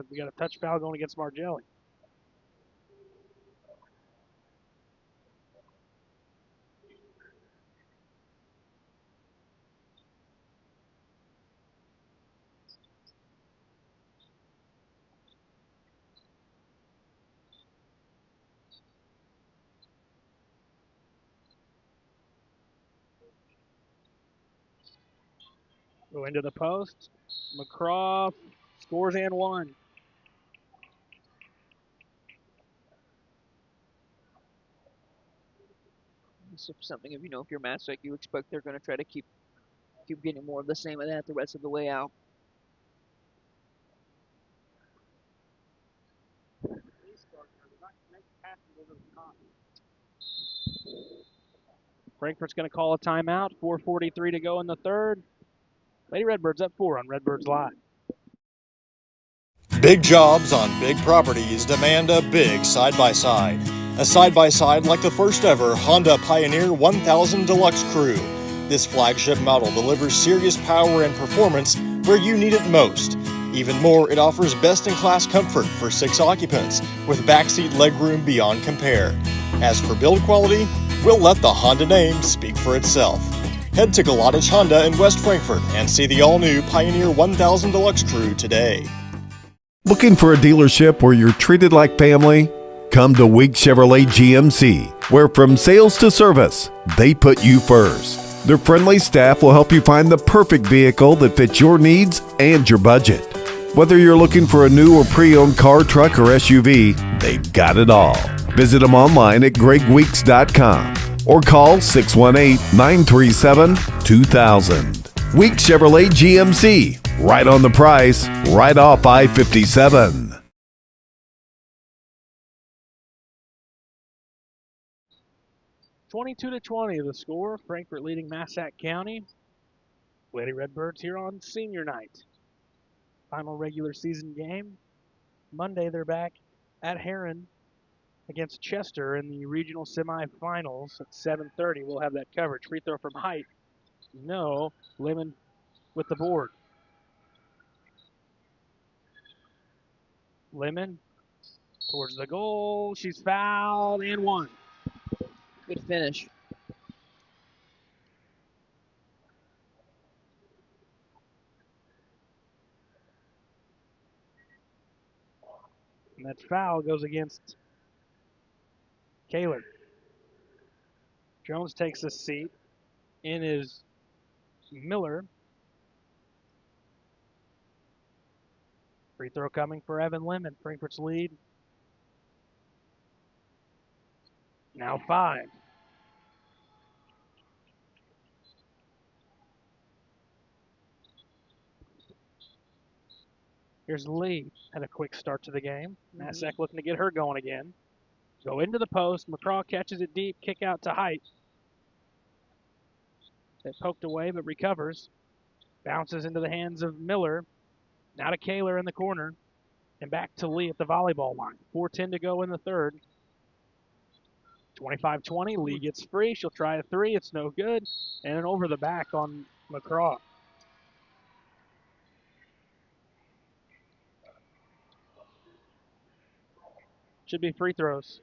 we got a touch foul going against Margelli. Go into the post. McCraw scores and one. It's something if you're Massac, you expect they're going to try to keep getting more of the same of that the rest of the way out. Frankfurt's going to call a timeout. 4:43 to go in the third. Lady Redbirds up 4 on Redbirds Live. Big jobs on big properties demand a big side-by-side. A side-by-side like the first ever Honda Pioneer 1000 Deluxe Crew. This flagship model delivers serious power and performance where you need it most. Even more, it offers best-in-class comfort for 6 occupants with backseat legroom beyond compare. As for build quality, we'll let the Honda name speak for itself. Head to Galatich Honda in West Frankfort and see the all-new Pioneer 1000 Deluxe Crew today. Looking for a dealership where you're treated like family? Come to Week Chevrolet GMC, where from sales to service, they put you first. Their friendly staff will help you find the perfect vehicle that fits your needs and your budget. Whether you're looking for a new or pre-owned car, truck, or SUV, they've got it all. Visit them online at gregweeks.com or call 618-937-2000. Week Chevrolet GMC, right on the price, right off I-57. 22-20 the score. Frankfort leading Massac County. Lady Redbirds here on senior night. Final regular season game. Monday they're back at Heron against Chester in the regional semifinals at 7:30. We'll have that coverage. Free throw from Height. No. Lemon with the board. Lemon towards the goal. She's fouled and one. Good finish. And that foul goes against Kaler. Jones takes a seat. In is Miller. Free throw coming for Evan Lemon. Frankfurt's lead. Now 5. Here's Lee. Had a quick start to the game. Massac looking to get her going again. Go into the post. McCraw catches it deep. Kick out to Height. They poked away but recovers. Bounces into the hands of Miller. Now to Kaler in the corner. And back to Lee at the volleyball line. 4:10 to go in the third. 25-20. Lee gets free. She'll try a 3. It's no good. And an over the back on McCraw. Should be free throws.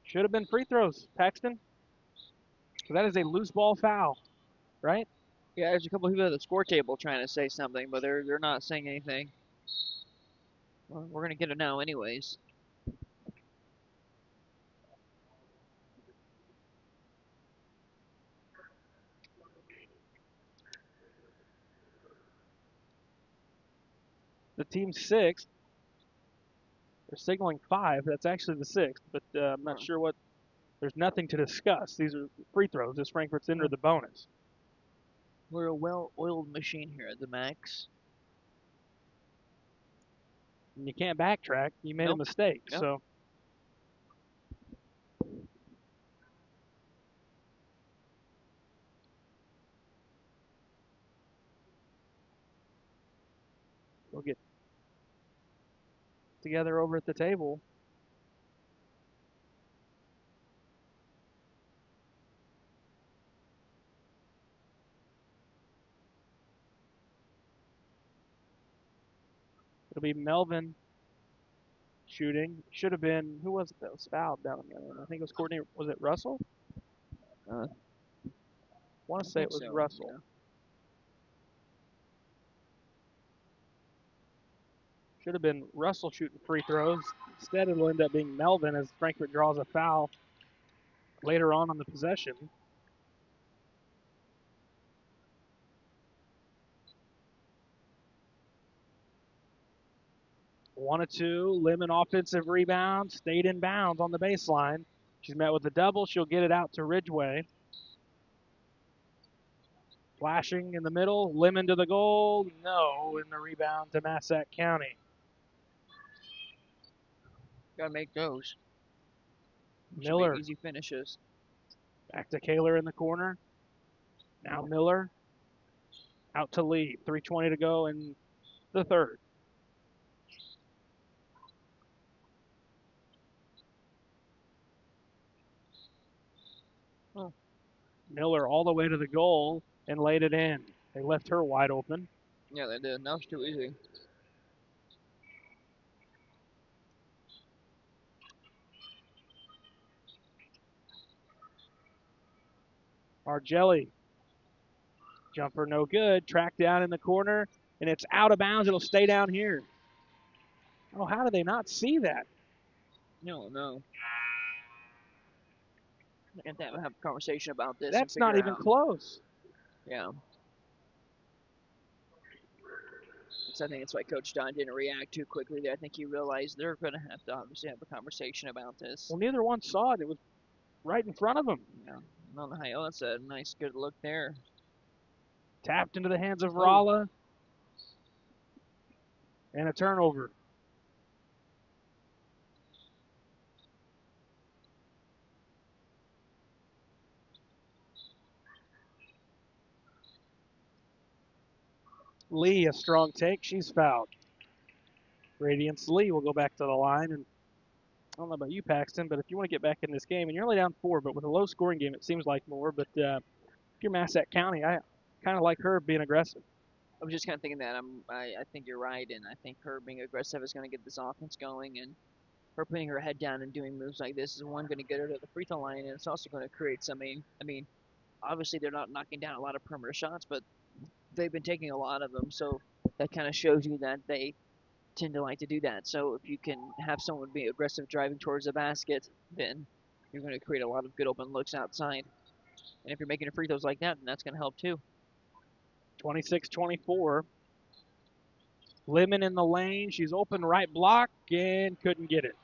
Should have been free throws, Paxton. So that is a loose ball foul, right? Yeah, there's a couple people at the score table trying to say something, but they're not saying anything. Well, we're gonna get it now, anyways. the team's sixth. They're signaling 5. That's actually the sixth, but I'm not sure what. There's nothing to discuss. These are free throws as Frankfurt's entered the bonus. We're a well-oiled machine here at the Max. And you can't backtrack. You made a mistake, so. We'll get together over at the table. It'll be Melvin shooting. Should have been, who was it that was fouled down there? I think it was Courtney. Was it Russell? I want to say it was Russell. Yeah. Should have been Russell shooting free throws. Instead, it'll end up being Melvin as Frankfurt draws a foul later on the possession. One of two, Lemon offensive rebound, stayed in bounds on the baseline. She's met with a double. She'll get it out to Ridgeway. Flashing in the middle, Lemon to the goal. No, in the rebound to Massac County. Gotta make those. Miller. Easy finishes. Back to Kaler in the corner. Now Miller. Out to Lee. 3:20 to go in the third. Oh. Miller all the way to the goal and laid it in. They left her wide open. Yeah, they did. That was too easy. Argelli. Jumper no good. Tracked down in the corner, and it's out of bounds. It'll stay down here. Oh, how did they not see that? No. I have to have a conversation about this. That's not even close. Yeah. So I think that's why Coach Don didn't react too quickly there. I think he realized they're going to have to obviously have a conversation about this. Well, neither one saw it. It was right in front of them. Yeah. I don't know how. That's a nice, good look there. Tapped into the hands of Rala. And a turnover. Lee, a strong take. She's fouled. Radiance Lee will go back to the line. And I don't know about you, Paxton, but if you want to get back in this game, and you're only down 4, but with a low-scoring game, it seems like more. But if you're Massac County, I kind of like her being aggressive. I was just kind of thinking that. I think you're right, and I think her being aggressive is going to get this offense going, and her putting her head down and doing moves like this is going to get her to the free throw line, and it's also going to create something. I mean, obviously they're not knocking down a lot of perimeter shots, but they've been taking a lot of them, so that kind of shows you that they tend to like to do that. So if you can have someone be aggressive driving towards the basket, then you're going to create a lot of good open looks outside. And if you're making free throws like that, then that's going to help too. 26-24. Lemon in the lane. She's open right block and couldn't get it.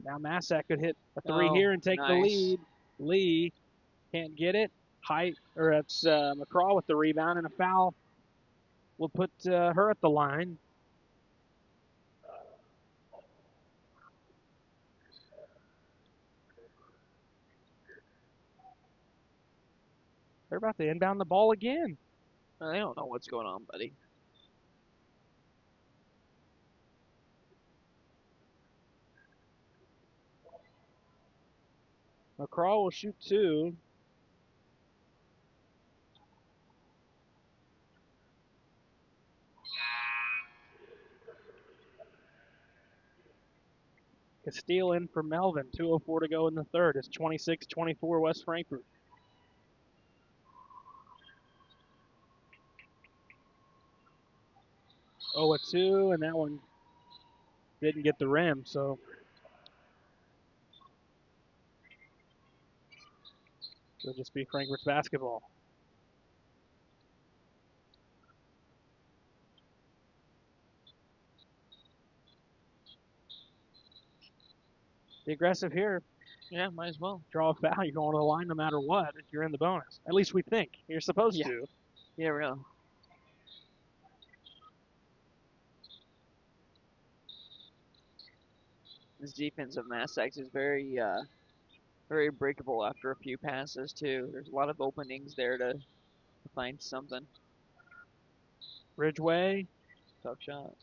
Now Massac could hit a three here and take the lead. Lee can't get it. It's McCraw with the rebound, and a foul will put her at the line. They're about to inbound the ball again. I don't know what's going on, buddy. McCraw will shoot 2. Castile in for Melvin. 2:04 to go in the third. It's 26-24 West Frankfort. Oh, a 2, and that one didn't get the rim, so It'll just be Frankfurt's basketball. Be aggressive here. Yeah, might as well. Draw a foul. You're going to the line no matter what if you're in the bonus. At least we think. You're supposed to. You never know. This defense of Massac is very breakable after a few passes too. There's a lot of openings there to find something. Ridgeway. Tough shot.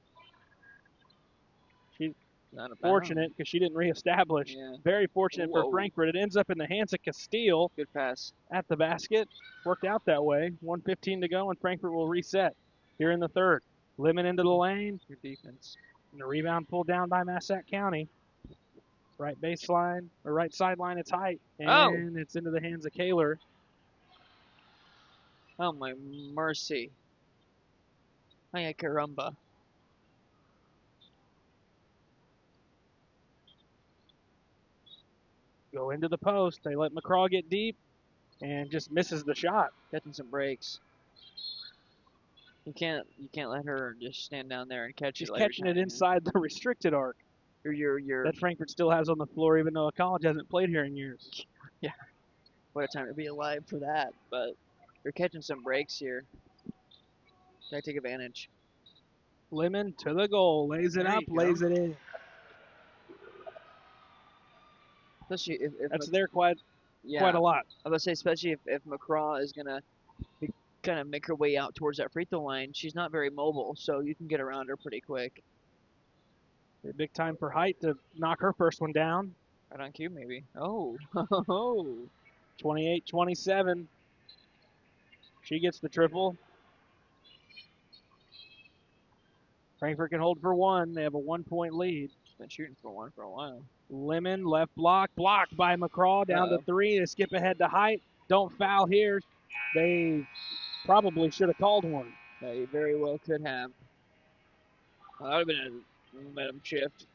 She's not fortunate because she didn't reestablish. Yeah. Very fortunate for Frankfurt. It ends up in the hands of Castile. Good pass. At the basket. Worked out that way. 1:15 to go, and Frankfurt will reset here in the third. Lemon into the lane. Good defense. And the rebound pulled down by Massac County. Right baseline, or right sideline, it's height. And it's into the hands of Kaler. Oh, my mercy. Ay, caramba. Go into the post. They let McCraw get deep and just misses the shot. Catching some breaks. You can't let her just stand down there and catch She's it. She's catching it inside the restricted arc. That Frankfurt still has on the floor, even though a college hasn't played here in years. Yeah. What a time to be alive for that. But you're catching some breaks here. Gotta take advantage. Lemon to the goal. Lays it up, lays it in. Especially if that's there quite a lot. I would say, especially if McCraw is gonna kind of make her way out towards that free throw line, she's not very mobile, so you can get around her pretty quick. A big time for Height to knock her first one down. Right on cue, maybe. Oh, 28-27. She gets the triple. Frankfurt can hold for one. They have a 1-point lead. Been shooting for one for a while. Lemon, left block, blocked by McCraw, down to 3. They skip ahead to Height. Don't foul here. They probably should have called one. They very well could have. That would have been a momentum shift.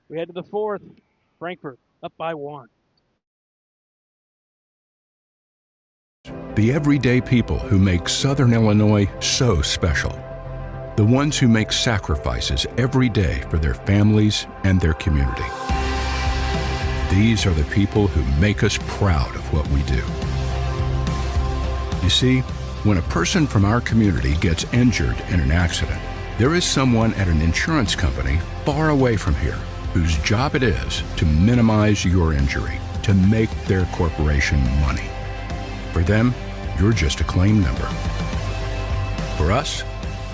We head to the fourth. Frankfurt up by 1. The everyday people who make Southern Illinois so special. The ones who make sacrifices every day for their families and their community. These are the people who make us proud of what we do. You see, when a person from our community gets injured in an accident, there is someone at an insurance company far away from here whose job it is to minimize your injury, to make their corporation money. For them, you're just a claim number. For us,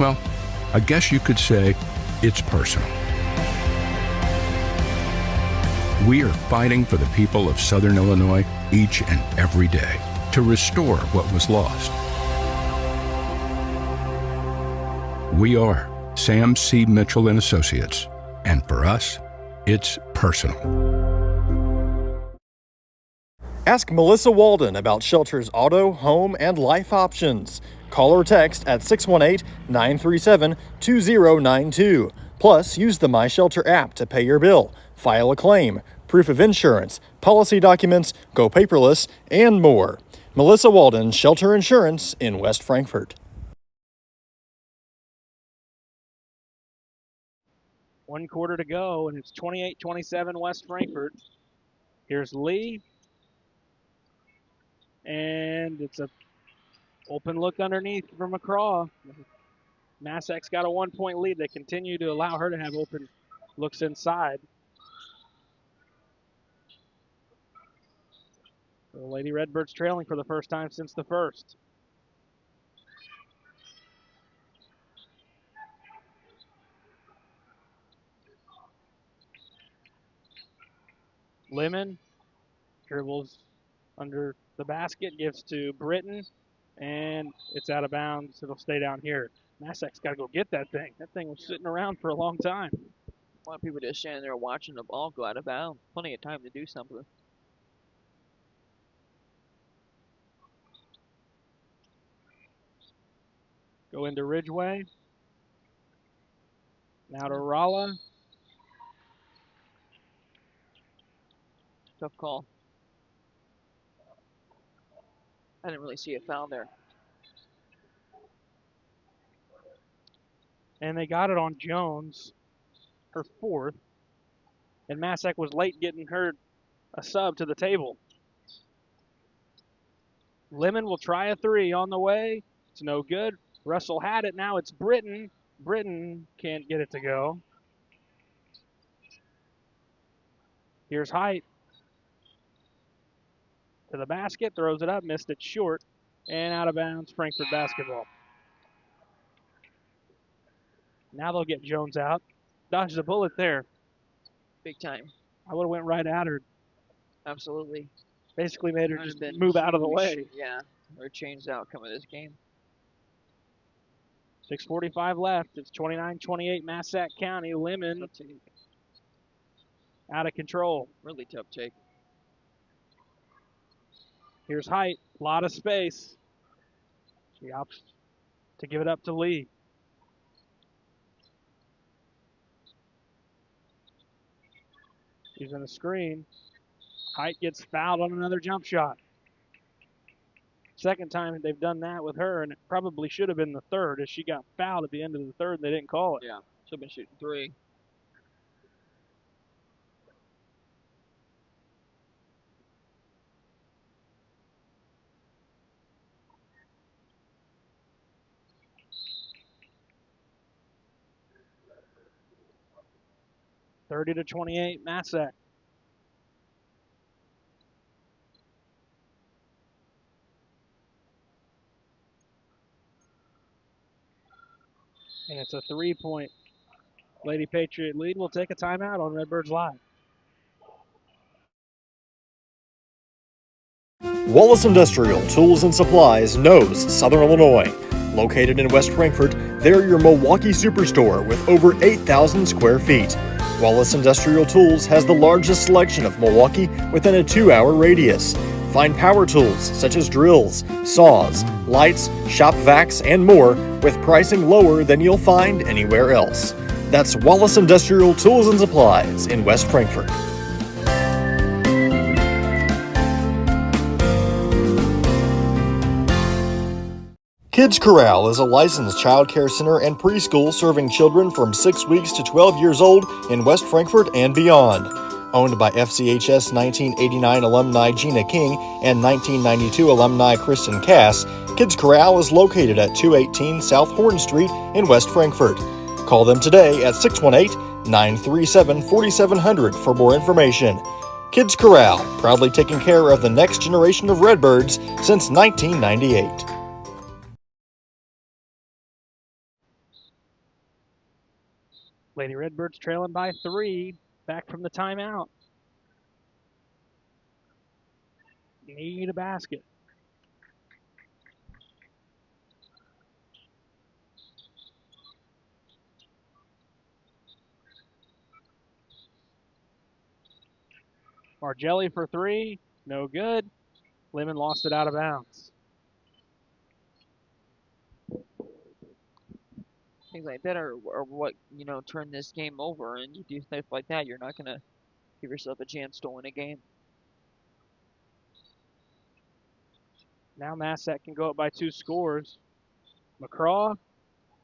well, I guess you could say it's personal. We are fighting for the people of Southern Illinois each and every day to restore what was lost. We are Sam C. Mitchell and Associates, and for us, it's personal. Ask Melissa Walden about Shelter's auto, home, and life options. Call or text at 618-937-2092. Plus, use the My Shelter app to pay your bill, file a claim, proof of insurance, policy documents, go paperless, and more. Melissa Walden, Shelter Insurance in West Frankfort. 1 quarter to go, and it's 28-27 West Frankfurt. Here's Lee. And it's a open look underneath for McCraw. Massac's got a 1-point lead. They continue to allow her to have open looks inside. The Lady Redbirds trailing for the first time since the first. Lemon dribbles under the basket, gives to Britton, and it's out of bounds. It'll stay down here. Massac's got to go get that thing. That thing was sitting around for a long time. A lot of people just standing there watching the ball go out of bounds. Plenty of time to do something. Go into Ridgeway. Now to Ralla. Tough call. I didn't really see a foul there. And they got it on Jones, her fourth. And Massac was late getting her a sub to the table. Lemon will try a three on the way. It's no good. Russell had it. Now it's Britton. Britton can't get it to go. Here's Height. To the basket, throws it up, missed it short, and out of bounds, Frankfurt basketball. Now they'll get Jones out. Dodged a bullet there. Big time. I would have went right at her. Absolutely. Basically made her Might have just been move out of the huge. way. Yeah, or changed the outcome of this game. 6:45 left. It's 29-28 Massac County. Lemon Tough take. out of control. Really tough take. Here's Height. A lot of space. She opts to give it up to Lee. Using a screen. Height gets fouled on another jump shot. Second time they've done that with her, and it probably should have been the third as she got fouled at the end of the third and they didn't call it. Yeah, should have been shooting three. Thirty to 28 Massac. And it's a 3-point Lady Patriot lead. We'll take a timeout on Redbirds Live. Wallace Industrial Tools and Supplies knows Southern Illinois. Located in West Frankfort, they're your Milwaukee superstore with over 8,000 square feet. Wallace Industrial Tools has the largest selection of Milwaukee within a 2-hour radius. Find power tools such as drills, saws, lights, shop vacs, and more with pricing lower than you'll find anywhere else. That's Wallace Industrial Tools and Supplies in West Frankfort. Kids Corral is a licensed child care center and preschool serving children from 6 weeks to 12 years old in West Frankfort and beyond. Owned by FCHS 1989 alumni Gina King and 1992 alumni Kristen Cass, Kids Corral is located at 218 South Horn Street in West Frankfort. Call them today at 618-937-4700 for more information. Kids Corral, proudly taking care of the next generation of Redbirds since 1998. Lady Redbirds trailing by 3, back from the timeout. Need a basket. Margelli for 3, no good. Lemon lost it out of bounds. Things like that are what, turn this game over, and you do stuff like that, you're not going to give yourself a chance to win a game. Now Massac can go up by 2 scores. McCraw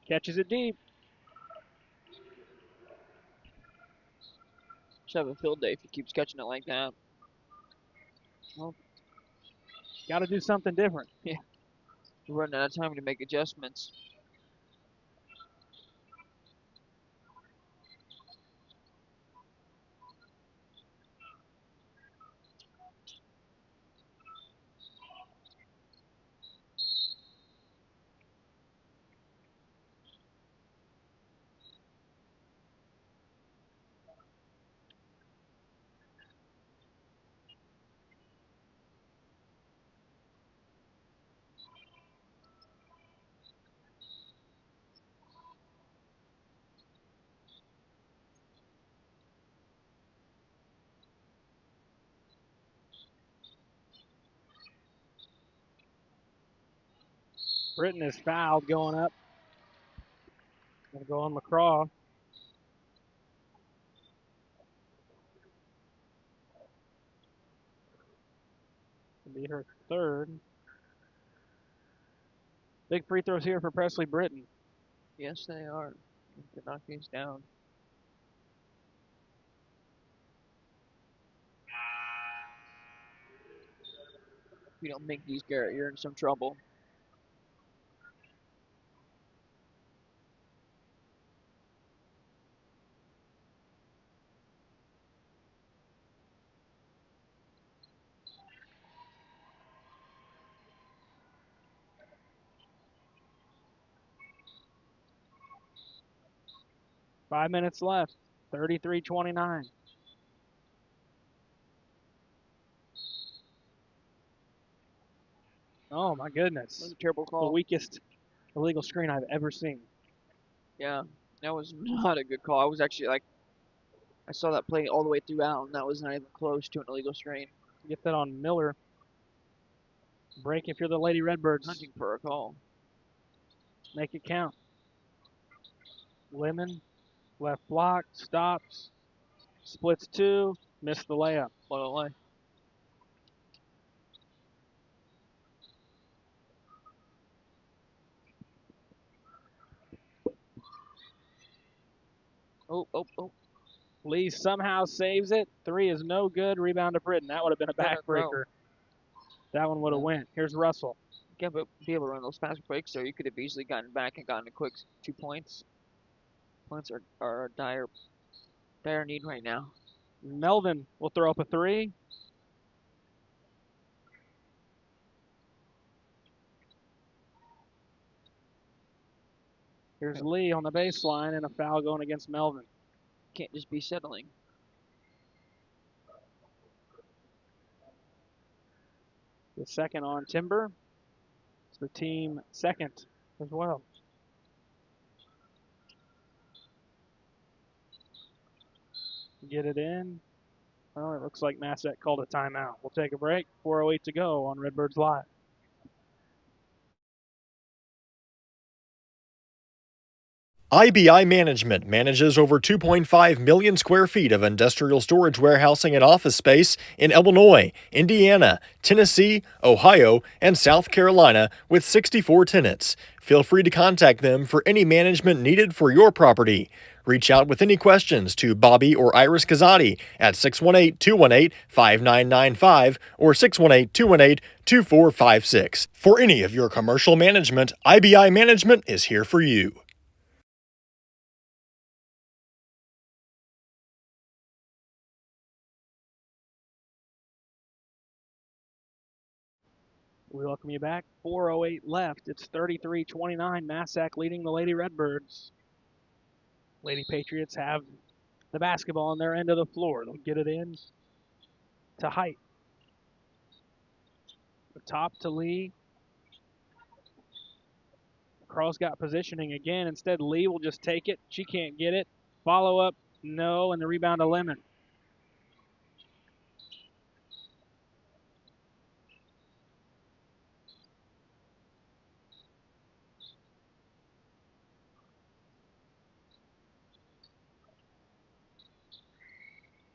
catches it deep. Should have a field day if he keeps catching it like that. Well, got to do something different. Yeah. We're running out of time to make adjustments. Britton is fouled going up. Going to go on McCraw. It'll be her third. Big free throws here for Presley Britton. Yes, they are. To knock these down. If you don't make these, Garrett, you're in some trouble. Five minutes left. 33-29. Oh my goodness. That was a terrible The call. weakest illegal screen I've ever seen. Yeah, that was not a good call. I was actually like, I saw that play all the way throughout, and that was not even close to an illegal strain. Get that on Miller. Break if you're the Lady Redbirds. Hunting for a call. Make it count. Lemon, left block, stops, splits two, missed the layup. What a lie. Oh. Lee somehow saves it. Three is no good. Rebound to Britton. That would have been a backbreaker. That one would have went. Here's Russell. You gotta be able to run those fast breaks, or you could have easily gotten back and gotten a quick 2 points. Points are a dire need right now. Melvin will throw up a three. Here's Lee on the baseline and a foul going against Melvin. Can't just be settling. The second on Timber. It's the team second as well. Get it in. Well, it looks like Massac called a timeout. We'll take a break. 4:08 to go on Redbirds Live. IBI Management manages over 2.5 million square feet of industrial storage warehousing and office space in Illinois, Indiana, Tennessee, Ohio, and South Carolina with 64 tenants. Feel free to contact them for any management needed for your property. Reach out with any questions to Bobby or Iris Kazadi at 618-218-5995 or 618-218-2456. For any of your commercial management, IBI Management is here for you. We welcome you back. 4:08 left. It's 33-29. Massac leading the Lady Redbirds. Lady Patriots have the basketball on their end of the floor. They'll get it in to Height. The top to Lee. Carl's got positioning again. Instead, Lee will just take it. She can't get it. Follow up, no, and the rebound to Lemon.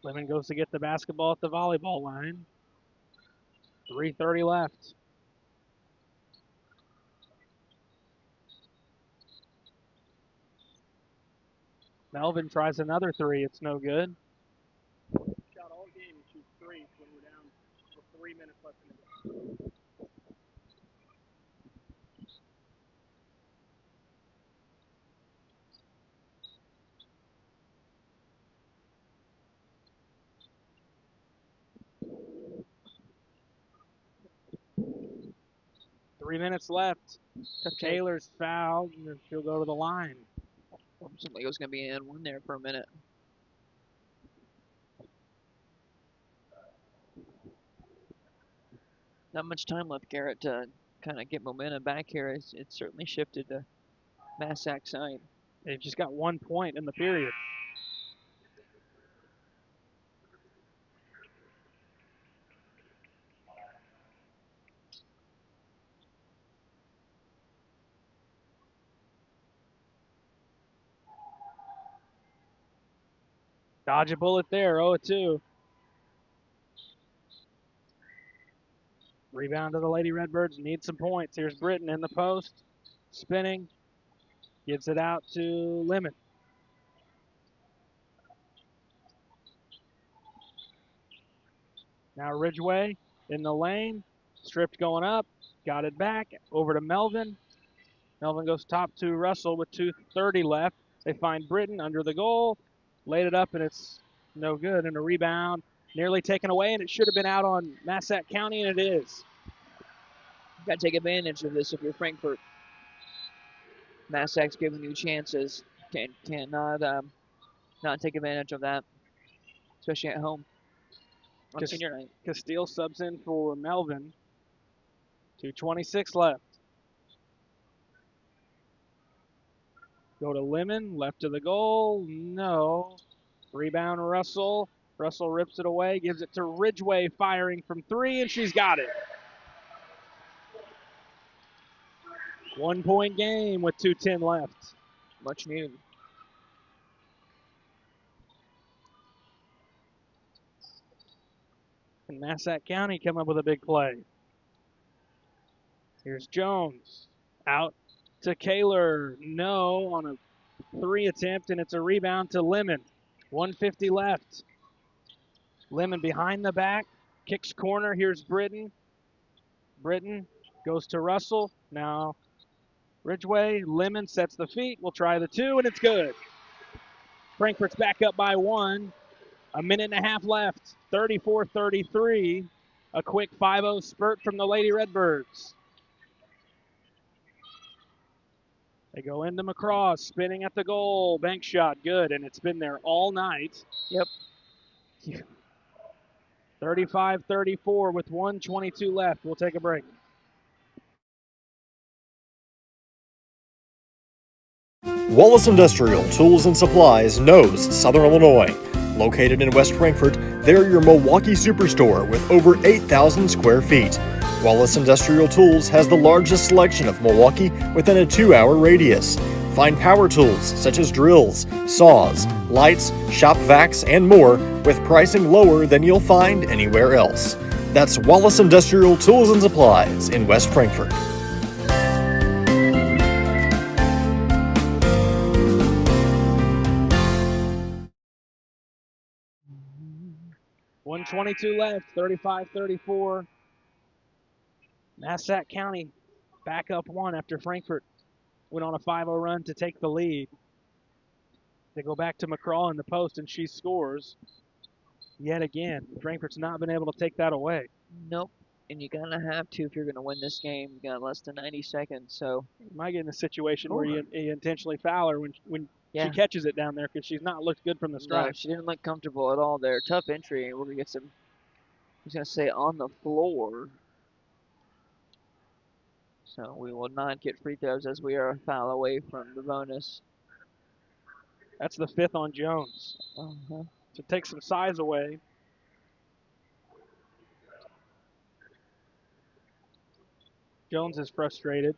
Lemon goes to get the basketball at the volleyball line. 3:30 left. Melvin tries another three. It's no good. Shot all game, shoots threes when we're down with 3 minutes left in the game. Three minutes left. Taylor's fouled, and she'll go to the line. Somebody was going to be in one there for a minute. Not much time left, Garrett, to kind of get momentum back here. It's certainly shifted to Massac's side. They've just got 1 point in the period. Dodge a bullet there, 0-2. Rebound to the Lady Redbirds, need some points. Here's Britton in the post. spinning, gives it out to Lemon. Now Ridgeway in the lane, stripped going up, got it back, over to Melvin. Melvin goes top to Russell with 2:30 left. They find Britton under the goal, laid it up, and it's no good. And a rebound nearly taken away, and it should have been out on Massac County, and it is. Got to take advantage of this if you're Frankfurt. Massac's giving you chances. Can't not take advantage of that, especially at home on senior night. Castile subs in for Melvin. 2:26 left. Go to Lemon, left to the goal. No. Rebound Russell. Russell rips it away, gives it to Ridgeway, firing from 3, and she's got it. 1 point game with 2:10 left. Much needed. And Massac County come up with a big play. Here's Jones. Out to Kaler. No on a 3 attempt, and it's a rebound to Lemon. 1:50 left. Lemon behind the back. Kicks corner. Here's Britton. Britton goes to Russell. Now Ridgeway. Lemon sets the feet. We'll try the 2, and it's good. Frankfurt's back up by 1. A minute and a half left. 34-33. A quick 5-0 spurt from the Lady Redbirds. They go into McCraw, spinning at the goal. Bank shot, good, and it's been there all night. Yep. 35-34 with 1:22 left. We'll take a break. Wallace Industrial Tools and Supplies knows Southern Illinois. Located in West Frankfort, they're your Milwaukee superstore with over 8,000 square feet. Wallace Industrial Tools has the largest selection of Milwaukee within a 2-hour radius. Find power tools such as drills, saws, lights, shop vacs, and more with pricing lower than you'll find anywhere else. That's Wallace Industrial Tools and Supplies in West Frankfort. 1:22 left, 35-34. Massac County back up 1 after Frankfort went on a 5-0 run to take the lead. They go back to McCraw in the post, and she scores yet again. Frankfort's not been able to take that away. Nope. And you're going to have to if you're going to win this game. You got less than 90 seconds, so. You might get in a situation where you intentionally foul her when she catches it down there because she's not looked good from the stripe. No, she didn't look comfortable at all there. Tough entry. We're going to get some, I was going to say on the floor. So we will not get free throws as we are a foul away from the bonus. That's the 5th on Jones. To take some size away. Jones is frustrated.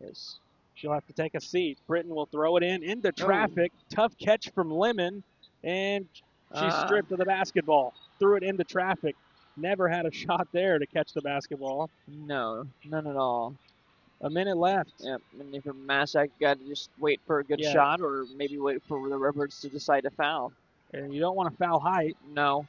Yes. She'll have to take a seat. Britton will throw it into traffic. Tough catch from Lemon, and she's stripped of the basketball. Threw it into traffic. Never had a shot there to catch the basketball. No, none at all. A minute left. Yep, and if you're Massac, you got to just wait for a good shot or maybe wait for the Redbirds to decide to foul. And you don't want to foul Height. No.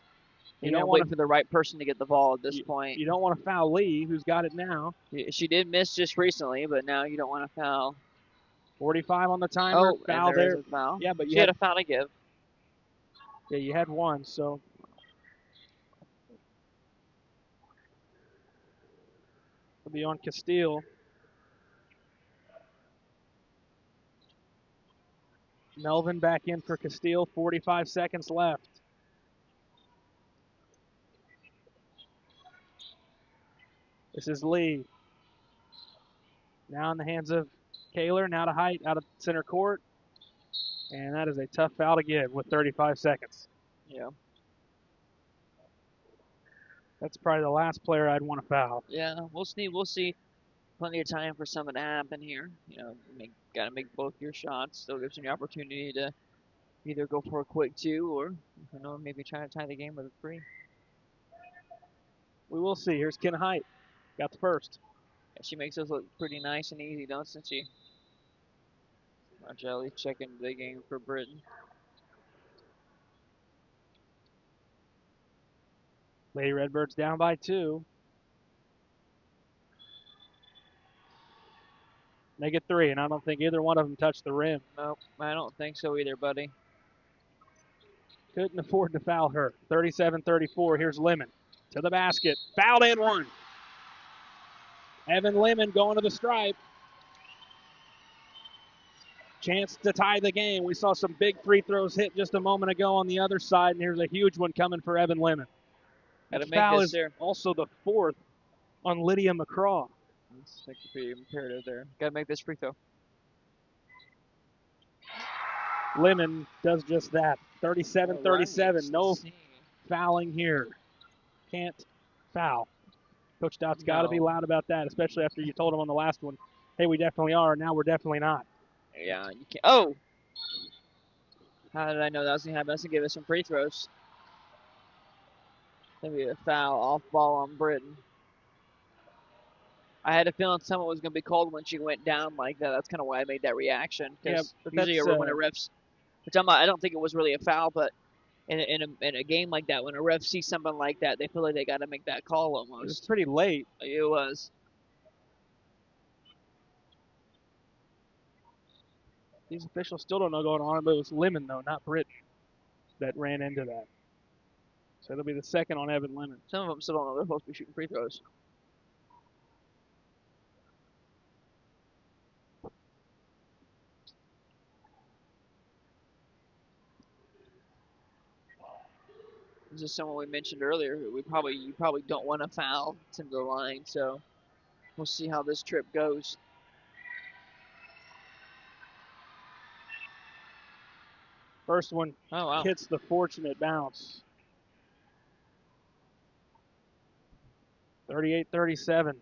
You don't wait for the right person to get the ball at this point. You don't want to foul Lee, who's got it now. She did miss just recently, but now you don't want to foul. 45 on the timer. Foul there. Is a foul. Yeah, but she had a foul to give. Yeah, you had one, so. It'll be on Castile. Melvin back in for Castile. 45 seconds left. This is Lee. Now in the hands of Kaler. Now to Height out of center court. And that is a tough foul to give with 35 seconds. Yeah. That's probably the last player I'd want to foul. Yeah, we'll see. Plenty of time for something to happen here. Got to make both your shots. Still gives you the opportunity to either go for a quick 2 or maybe try to tie the game with a 3. We will see. Here's Ken Height. Got the first. She makes those look pretty nice and easy, doesn't she? Margelli checking the game for Britain. Lady Redbirds down by 2. Make it 3, and I don't think either one of them touched the rim. Nope, I don't think so either, buddy. Couldn't afford to foul her. 37-34. Here's Lemon to the basket. Fouled and 1. Evan Lemon going to the stripe. Chance to tie the game. We saw some big free throws hit just a moment ago on the other side, and here's a huge one coming for Evan Lemon. Got to That make foul this is there. also the 4th on Lydia McCraw. That's pretty imperative there. Got to make this free throw. Lemon does just that. 37-37. No fouling here. Can't foul. Coach Dott's got to be loud about that, especially after you told him on the last one, hey, we definitely are. Now we're definitely not. Yeah, you can't. Oh! How did I know that was going to happen? That's going to give us some free throws. Maybe a foul off ball on Britain. I had a feeling someone was going to be called when she went down like that. That's kind of why I made that reaction. Yeah, but usually when a ref's, which I don't think it was really a foul, but in a game like that, when a ref sees something like that, they feel like they got to make that call almost. It was pretty late. It was. These officials still don't know what's going on, but it was Lemon, though, not Britt, that ran into that. So it'll be the second on Evan Lemon. Some of them still don't know they're supposed to be shooting free throws. This is someone we mentioned earlier. You probably don't want to foul to the line, so we'll see how this trip goes. First one hits the fortunate bounce. 38-37.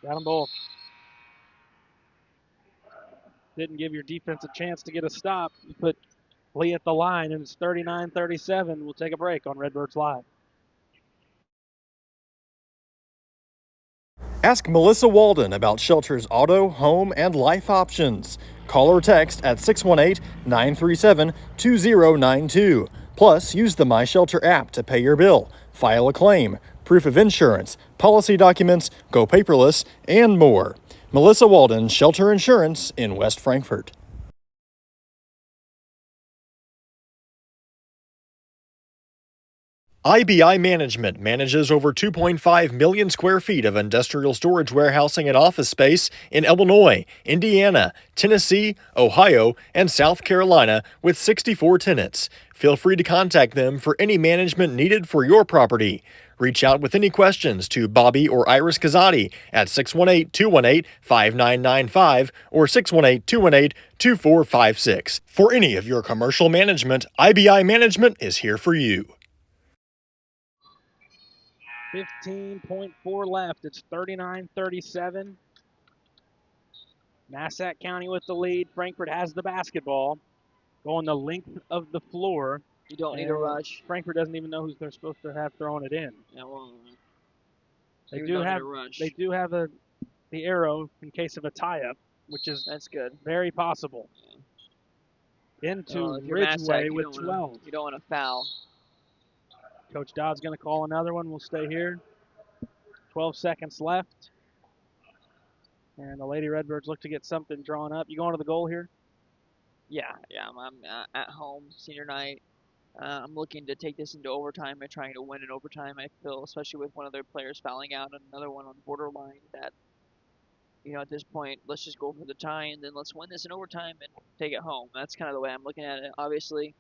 Got them both. Didn't give your defense a chance to get a stop. You put Lee at the line, and it's 39-37. We'll take a break on Redbirds Live. Ask Melissa Walden about Shelter's auto, home, and life options. Call or text at 618-937-2092. Plus, use the My Shelter app to pay your bill, file a claim, proof of insurance, policy documents, go paperless, and more. Melissa Walden, Shelter Insurance in West Frankfort. IBI Management manages over 2.5 million square feet of industrial storage warehousing and office space in Illinois, Indiana, Tennessee, Ohio, and South Carolina with 64 tenants. Feel free to contact them for any management needed for your property. Reach out with any questions to Bobby or Iris Kazadi at 618-218-5995 or 618-218-2456. For any of your commercial management, IBI Management is here for you. 15.4 left. It's 39-37. Massac County with the lead. Frankfort has the basketball. Going the length of the floor. You don't need a rush. Frankfort doesn't even know who they're supposed to have throwing it in. Yeah, well, they do have the arrow in case of a tie-up, which is that's good. Very possible. Yeah. Into Ridgeway with 12. You don't want to foul. Coach Dodd's going to call another one. We'll stay here. 12 seconds left. And the Lady Redbirds look to get something drawn up. You going to the goal here? Yeah. I'm at home, senior night. I'm looking to take this into overtime and trying to win in overtime. I feel, especially with one of their players fouling out and another one on borderline, that, at this point, let's just go for the tie and then let's win this in overtime and take it home. That's kind of the way I'm looking at it. Obviously,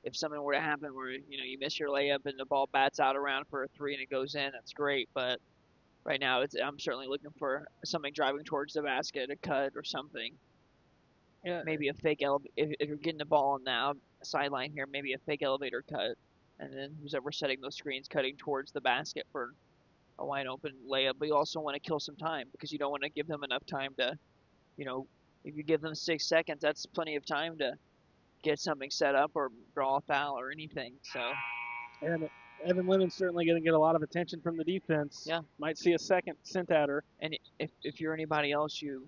if something were to happen where, you miss your layup and the ball bats out around for a three and it goes in, that's great. But right now, I'm certainly looking for something driving towards the basket, a cut or something. Yeah. Maybe a fake if you're getting the ball on the sideline here, maybe a fake elevator cut. And then who's ever setting those screens cutting towards the basket for a wide open layup. But you also want to kill some time because you don't want to give them enough time to, if you give them 6 seconds, that's plenty of time to get something set up or draw a foul or anything. So. And Evan Lemon's certainly going to get a lot of attention from the defense. Yeah. Might see a second sent at her. And if you're anybody else, you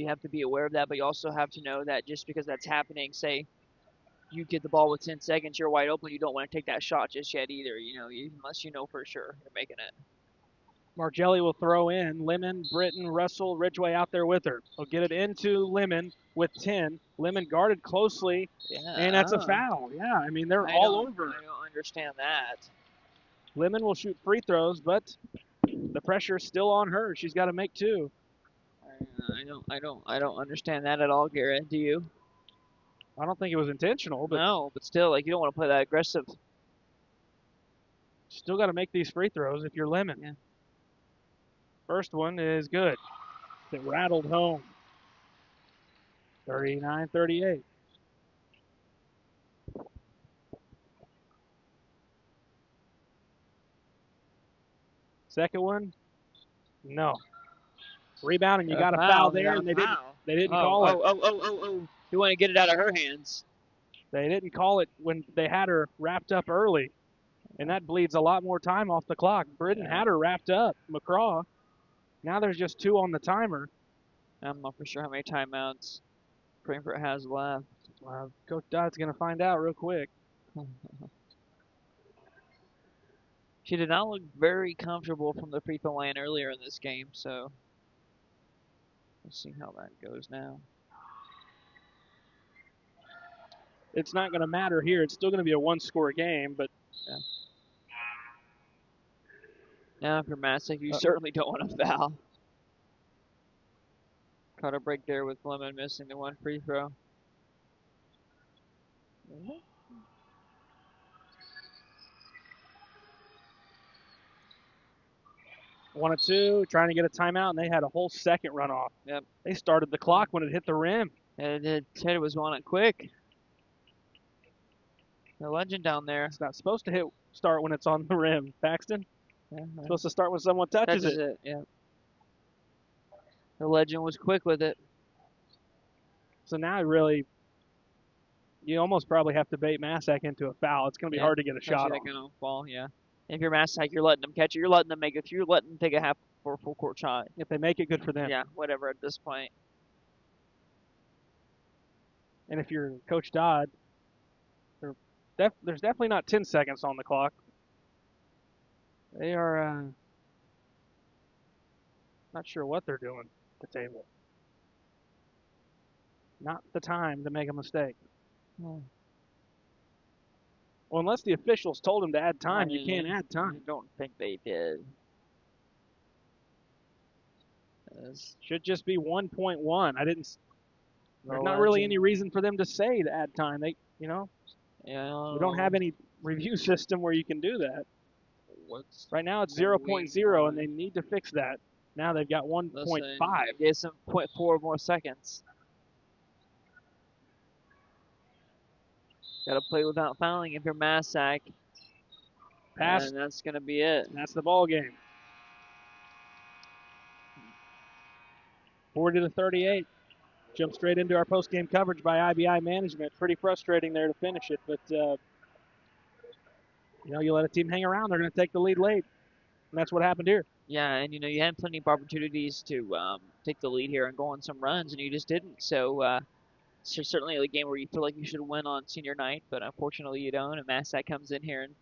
have to be aware of that, but you also have to know that just because that's happening, say you get the ball with 10 seconds, you're wide open, you don't want to take that shot just yet either, unless you know for sure you're making it. Margelli will throw in. Lemon, Britton, Russell, Ridgway out there with her. He'll get it into Lemon with 10. Lemon guarded closely, and that's a foul. Yeah, I mean, they're all over. I don't understand that. Lemon will shoot free throws, but the pressure is still on her. She's got to make 2. I don't understand that at all, Garrett. Do you? I don't think it was intentional, but no, but still, like, you don't want to play that aggressive. Still got to make these free throws if you're Lemon. Yeah. First one is good. It rattled home. 39-38. Second one, no. Rebound, and you got a foul there, and they didn't call it. Oh. You want to get it out of her hands. They didn't call it when they had her wrapped up early, and that bleeds a lot more time off the clock. Britton had her wrapped up. McCraw. Now there's just 2 on the timer. I'm not for sure how many timeouts Frankfurt has left. Coach Dodd's going to find out real quick. She did not look very comfortable from the free throw line earlier in this game, so let's see how that goes now. It's not going to matter here. It's still going to be a 1-score game, but yeah. Now, if you're Massac, you certainly don't want to foul. Caught a break there with Lemon missing the 1 free throw. One or two, trying to get a timeout, and they had a whole second run off. Yep. They started the clock when it hit the rim. And it said it was on it quick. The legend down there. It's not supposed to start when it's on the rim, Paxton. Yeah, it's supposed to start when someone touches it. Yeah. The legend was quick with it. So now you almost probably have to bait Massac into a foul. It's going to be hard to get a shot on. Going to fall, yeah. If you're Massac, you're letting them catch it. You're letting them make it. You're letting them take a half or full court shot. If they make it, good for them. Yeah, whatever at this point. And if you're Coach Dodd, there's definitely not 10 seconds on the clock. They are not sure what they're doing at the table. Not the time to make a mistake. Well, unless the officials told him to add time, you can't add time. I don't think they did. Should just be 1.1. There's not really any reason for them to say to add time. We don't have any review system where you can do that. Right now it's 0.0, and they need to fix that. Now they've got 1.5. Get some 0.4 more seconds. Got to play without fouling if you're Massac. Pass. And that's going to be it. And that's the ball game. 40-38. Jump straight into our post-game coverage by IBI management. Pretty frustrating there to finish it, but you let a team hang around, they're going to take the lead late, and that's what happened here. Yeah, and you had plenty of opportunities to take the lead here and go on some runs, and you just didn't. So it's certainly a game where you feel like you should win on senior night, but unfortunately you don't. And Massac comes in here, and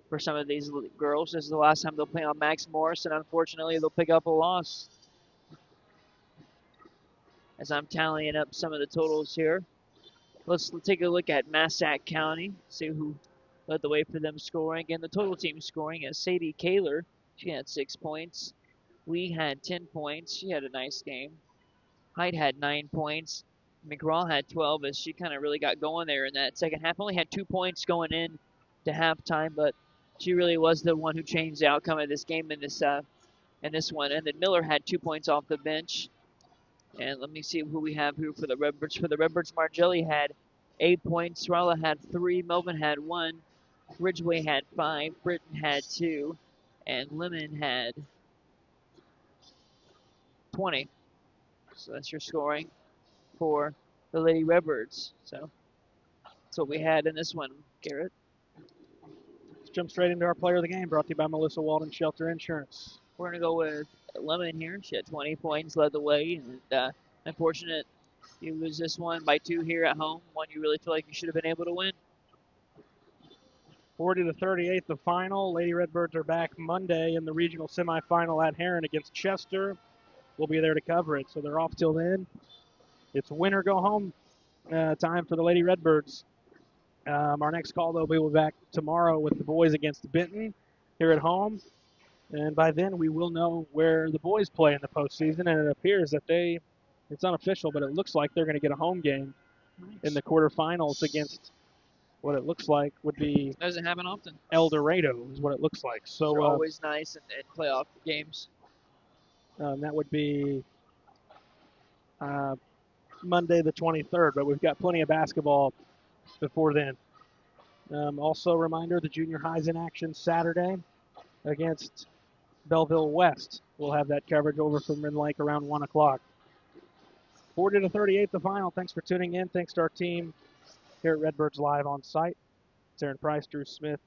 for some of these girls, this is the last time they'll play on Max Morris, and unfortunately they'll pick up a loss. As I'm tallying up some of the totals here, let's take a look at Massac County, see who led the way for them scoring. And the total team scoring is Sadie Kaler. She had 6 points. Lee had 10 points. She had a nice game. Hyde had 9 points. McGraw had 12 as she kind of really got going there in that second half. Only had 2 points going in to halftime, but she really was the one who changed the outcome of this game in this one. And then Miller had 2 points off the bench. And let me see who we have here for the Redbirds. For the Redbirds, Margelli had 8 points. Rala had 3. Melvin had 1. Ridgway had 5. Britton had 2. And Lemon had 20. So that's your scoring for the Lady Redbirds. So that's what we had in this one, Garrett. jump straight into our player of the game, brought to you by Melissa Walden Shelter Insurance. We're going to go with Lemon here. She had 20 points, led the way, and unfortunate you lose this one by 2 here at home, one you really feel like you should have been able to win. 40-38 the final. Lady Redbirds are back Monday in the regional semifinal at Heron against Chester. We'll be there to cover it, so they're off till then. It's win or go home time for the Lady Redbirds. Our next call, though, we will be back tomorrow with the boys against Benton here at home. And by then, we will know where the boys play in the postseason. And it appears that it's unofficial, but it looks like they're going to get a home game in the quarterfinals against what it looks like would be Doesn't happen often. El Dorado is what it looks like. So They're always nice in playoff games. That would be Monday the 23rd, but we've got plenty of basketball before then. Also, a reminder, the junior high's in action Saturday against Belleville West. We'll have that coverage over from Mid Lake around 1 o'clock. 40-38 the final. Thanks for tuning in. Thanks to our team here at Redbirds Live on site. It's Aaron Price, Drew Smith,